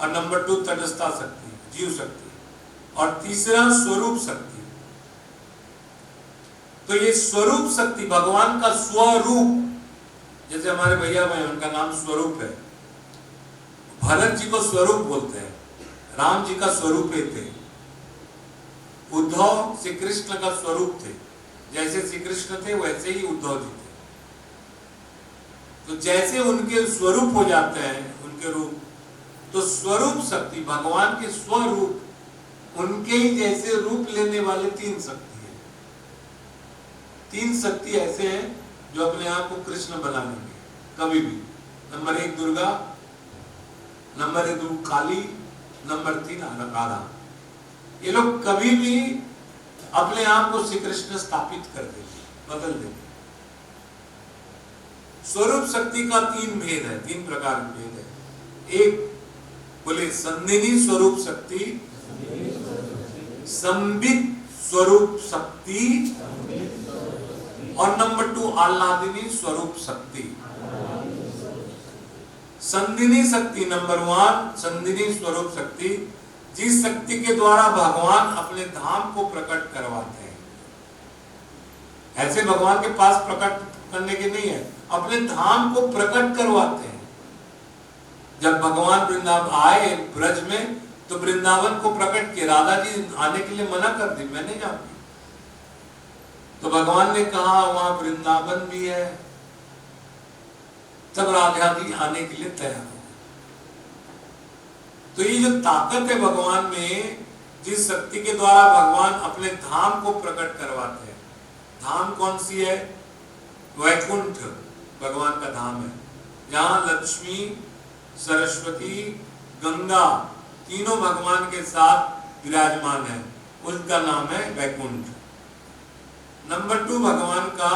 और नंबर 2 तटस्था शक्ति, जीव शक्ति, और तीसरा स्वरूप शक्ति। तो ये स्वरूप शक्ति भगवान का स्वरूप, जैसे हमारे भैया भाई उनका नाम स्वरूप है, भरत जी को स्वरूप बोलते हैं, राम जी का स्वरूप थे, उद्धव श्री कृष्ण का स्वरूप थे, जैसे श्री कृष्ण थे वैसे ही उद्धव जी थे। तो जैसे उनके स्वरूप हो जाते हैं उनके रूप, तो स्वरूप शक्ति भगवान के स्वरूप, उनके ही जैसे रूप लेने वाले 3 शक्ति है। 3 शक्ति ऐसे हैं जो अपने आप को कृष्ण बना लेंगे कभी भी। नंबर 1 दुर्गा, नंबर 2 काली, नंबर 3 राधा। ये लोग कभी भी अपने आप को श्री कृष्ण स्थापित कर देंगे, बदल देंगे। स्वरूप शक्ति का 3 भेद है, 3 प्रकार के भेद है। एक बोले संदिनी स्वरूप शक्ति, संबित स्वरूप शक्ति, और नंबर 2 आह्लादिनी स्वरूप शक्ति। संदिनी शक्ति नंबर 1, संदिनी स्वरूप शक्ति, जिस शक्ति के द्वारा भगवान अपने धाम को प्रकट करवाते हैं। ऐसे भगवान के पास प्रकट करने के नहीं है, अपने धाम को प्रकट करवाते हैं। जब भगवान वृंदावन आए ब्रज में, तो वृंदावन को प्रकट किया। राधा जी आने के लिए मना कर दी, मैं नहीं जाऊंगी। तो भगवान ने कहा वहां वृंदावन भी है, तब राधा जी आने के लिए तैयार हो। तो ये जो ताकत है भगवान में, जिस शक्ति के द्वारा भगवान अपने धाम को प्रकट करवाते हैं, धाम कौन सी है? वैकुंठ भगवान का धाम है, जहां लक्ष्मी, सरस्वती, गंगा तीनों भगवान के साथ विराजमान है, उसका नाम है वैकुंठ। नंबर 2 भगवान का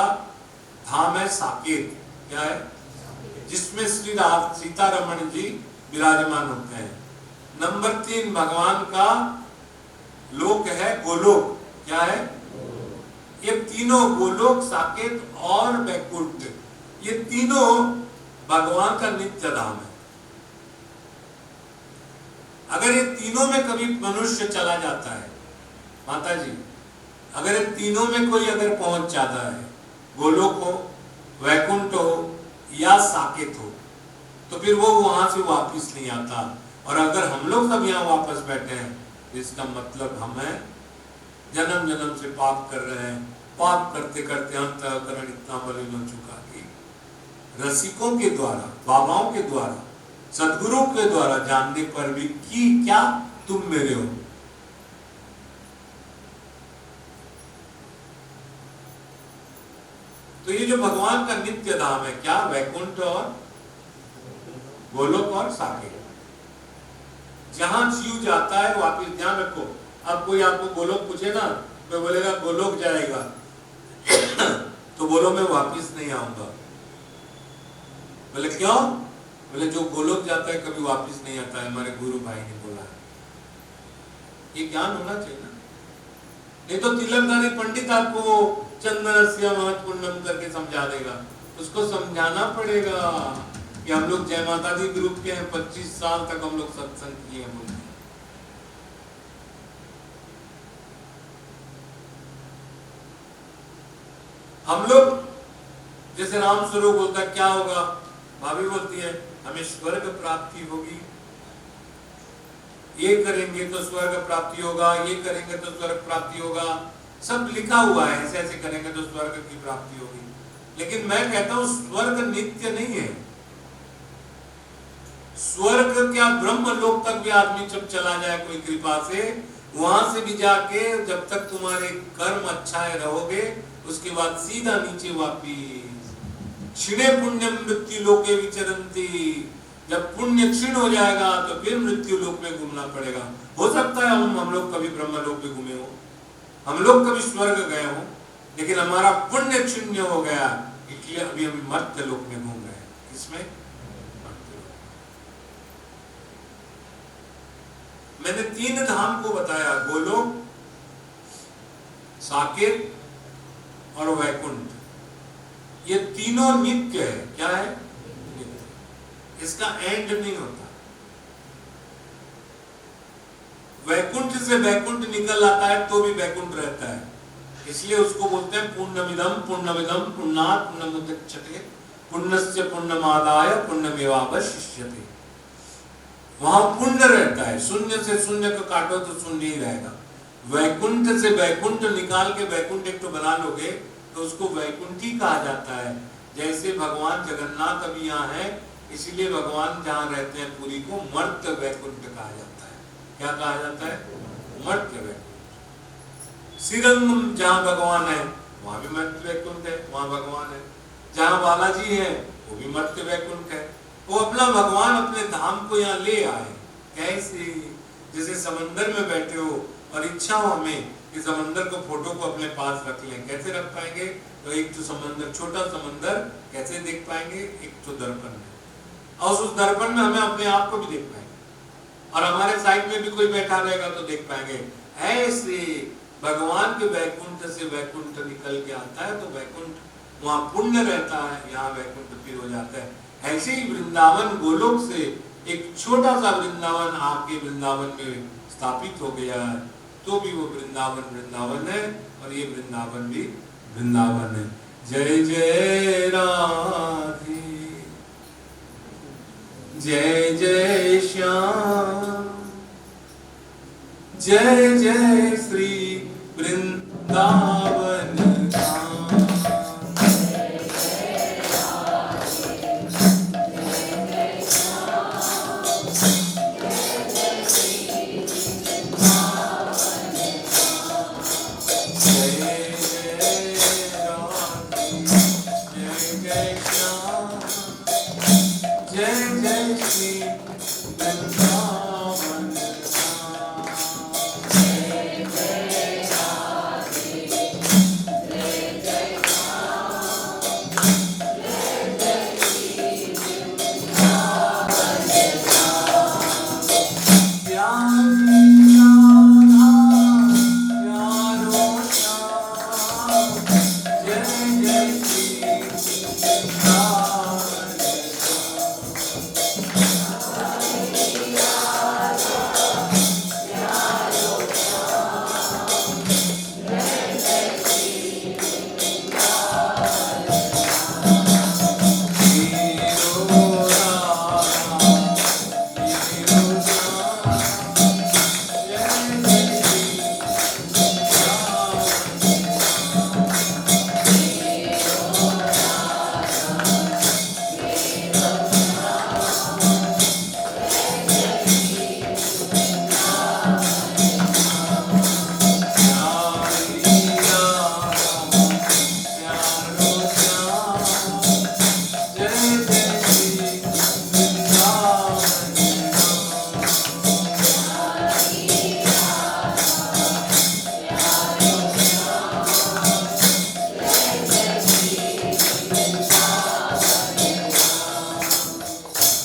धाम है साकेत। क्या है? जिसमें श्री सीतारमण जी विराजमान होते हैं। नंबर 3 भगवान का लोक है गोलोक। क्या है? ये तीनों गोलोक, साकेत और वैकुंठ, ये तीनों भगवान का नित्य धाम है। अगर ये तीनों में कभी मनुष्य चला जाता है, माता जी, अगर ये तीनों में कोई अगर पहुंच जाता है, गोलोक हो, वैकुंठ हो या साकेत हो, तो फिर वो वहां से वापस नहीं आता। और अगर हम लोग सब यहाँ वापस बैठे हैं, इसका मतलब हमें जन्म जन्म से पाप कर रहे हैं। पाप करते करते अंतःकरण इतना मलिन हो चुका कि रसिकों के द्वारा, बाबाओं के द्वारा, सदगुरु के द्वारा जानने पर भी कि क्या तुम मेरे हो। तो ये जो भगवान का नित्य धाम है, क्या? वैकुंठ और गोलोक और साकेत। जहां जीव जाता है वापिस, ध्यान रखो, अब कोई आपको गोलोक पूछे ना, तो बोलेगा गोलोक जाएगा तो बोलो मैं वापिस नहीं आऊंगा। बोले क्यों? बोले जो गोलोक जाता है कभी वापिस नहीं आता है, हमारे गुरु भाई ने बोला। ये ज्ञान होना चाहिए ना। नहीं तो तिलकधारी पंडित आपको चंदनस्य महत्वपूर्णम करके समझा देगा। उसको समझाना पड़ेगा कि हम लोग जय माता दी ग्रुप के हैं, 25 साल तक हम लोग सत्संग किए हैं। हम लोग जैसे राम स्वरूप बोलता है क्या होगा, भाभी बोलती है हमें स्वर्ग प्राप्ति होगी, ये करेंगे तो स्वर्ग प्राप्ति होगा, ये करेंगे तो स्वर्ग प्राप्ति होगा, सब लिखा हुआ है, ऐसे ऐसे करेंगे तो स्वर्ग की प्राप्ति होगी। लेकिन मैं कहता हूं स्वर्ग नित्य नहीं है। स्वर्ग क्या, ब्रह्म लोक तक भी आदमी जब चला जाए कोई कृपा से, वहां से भी जाके जब तक तुम्हारे कर्म अच्छा रहोगे, उसके बाद सीधा नीचे वापिस क्षीणे पुण्यम मृत्यु लोके विचरन्ति, जब पुण्य क्षीण हो जाएगा तो फिर मृत्यु लोक में घूमना पड़ेगा। हो सकता है हम लोग कभी ब्रह्म लोक में घूमे हो, हम लोग कभी स्वर्ग गए हो, लेकिन हमारा पुण्य क्षीण हो गया, इसलिए अभी हम मर्त्य लोक में घूम रहे हैं। किसमें? मैंने 3 धाम को बताया, गोलोक, साकेत और वैकुंठ। ये तीनों नित्य है। क्या है? नित्य। इसका एंड नहीं होता। वैकुंठ से वैकुंठ निकल आता है तो भी वैकुंठ रहता है, इसलिए उसको बोलते हैं पुण्यमिदम पुण्यमिदम पुण्यात् पुण्यमुदच्यते पुण्यस्य पुण्यमादाय पुण्यमेवावशिष्यते। वहां पुण्य रहता है, शून्य से शून्य को काटो तो शून्य ही रहेगा। वैकुंठ से वैकुंठ निकाल के वैकुंठ एक तो बना लोगे तो उसको वैकुंठी कहा जाता है। जैसे भगवान जगन्नाथ अभी यहाँ है, इसीलिए भगवान जहाँ रहते हैं पुरी को मर्त्य वैकुंठ कहा जाता है। क्या कहा जाता है? मर्त्य वैकुंठ। श्रीरंग जहाँ भगवान है वहां भी मर्त्य वैकुंठ है, वहां भगवान है। जहाँ बालाजी है वो भी मर्त्य वैकुंठ है। वो अपना भगवान अपने धाम को यहाँ ले आए। कैसे? जैसे समंदर में बैठे हो और इच्छा हो हमें कि समंदर को फोटो को अपने पास रख लें, कैसे रख पाएंगे? तो एक तो समंदर, छोटा समंदर कैसे देख पाएंगे? एक तो दर्पण में, और उस दर्पण में हमें अपने आप को भी देख पाएंगे, और हमारे साइड में भी कोई बैठा रहेगा तो देख पाएंगे। ऐसे भगवान के वैकुंठ से वैकुंठ निकल के आता है तो वैकुंठ वहां पुण्य रहता है, यहाँ वैकुंठ फिर हो जाता है। ऐसे ही वृंदावन गोलोक से एक छोटा सा वृंदावन आपके वृंदावन में स्थापित हो गया है, तो भी वो वृंदावन वृंदावन है, और ये वृंदावन भी वृंदावन है। जय जय राधे, जय जय श्याम, जय जय श्री वृंदावन धाम।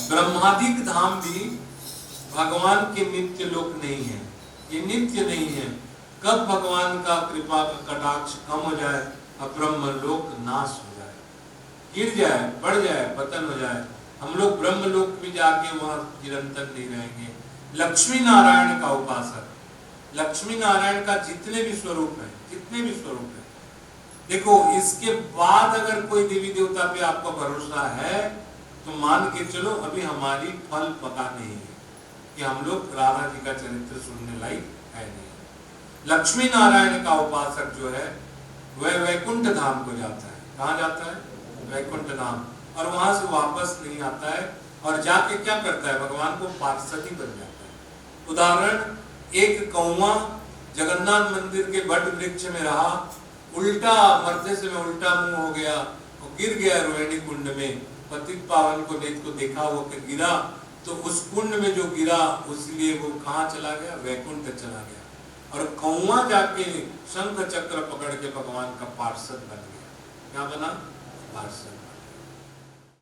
ब्रह्मादिक धाम भी भगवान के नित्य लोक नहीं है, ये नित्य नहीं है। कब भगवान का कृपा का कटाक्ष कम हो जाए, अब ब्रह्म लोक नाश हो जाए, गिर जाए, बढ़ जाए, पतन हो जाए, हम लोग ब्रह्म लोक भी जाके वहां निरंतर नहीं रहेंगे। लक्ष्मी नारायण का उपासक, लक्ष्मी नारायण का जितने भी स्वरूप है, जितने भी स्वरूप है, देखो इसके बाद अगर कोई देवी देवता पे आपका भरोसा है तो मान के चलो अभी हमारी फल पका नहीं है कि हम लोग राधा जी का चरित्र सुनने लायक है नहीं। लक्ष्मी नारायण का उपासक जो है वह वैकुंठ धाम को जाता है। कहाँ जाता है? वैकुंठ धाम। और वहां से वापस नहीं आता है और जाके क्या करता है? भगवान को पार्षद ही बन जाता है। उदाहरण, एक कौवा जगन्नाथ मंदिर के वट वृक्ष में रहा, उल्टा मरते से में उल्टा मुंह हो गया और गिर गया रोहिणी कुंड में। पतित पावन को नेत्र को देखा वो कि गिरा, तो उस कुंड में जो गिरा उसलिए वो कहाँ चला गया? वैकुंठ चला गया। और कौवा जाके शंख चक्र पकड़ के भगवान का पार्षद बन गया। क्या बना? पार्षद।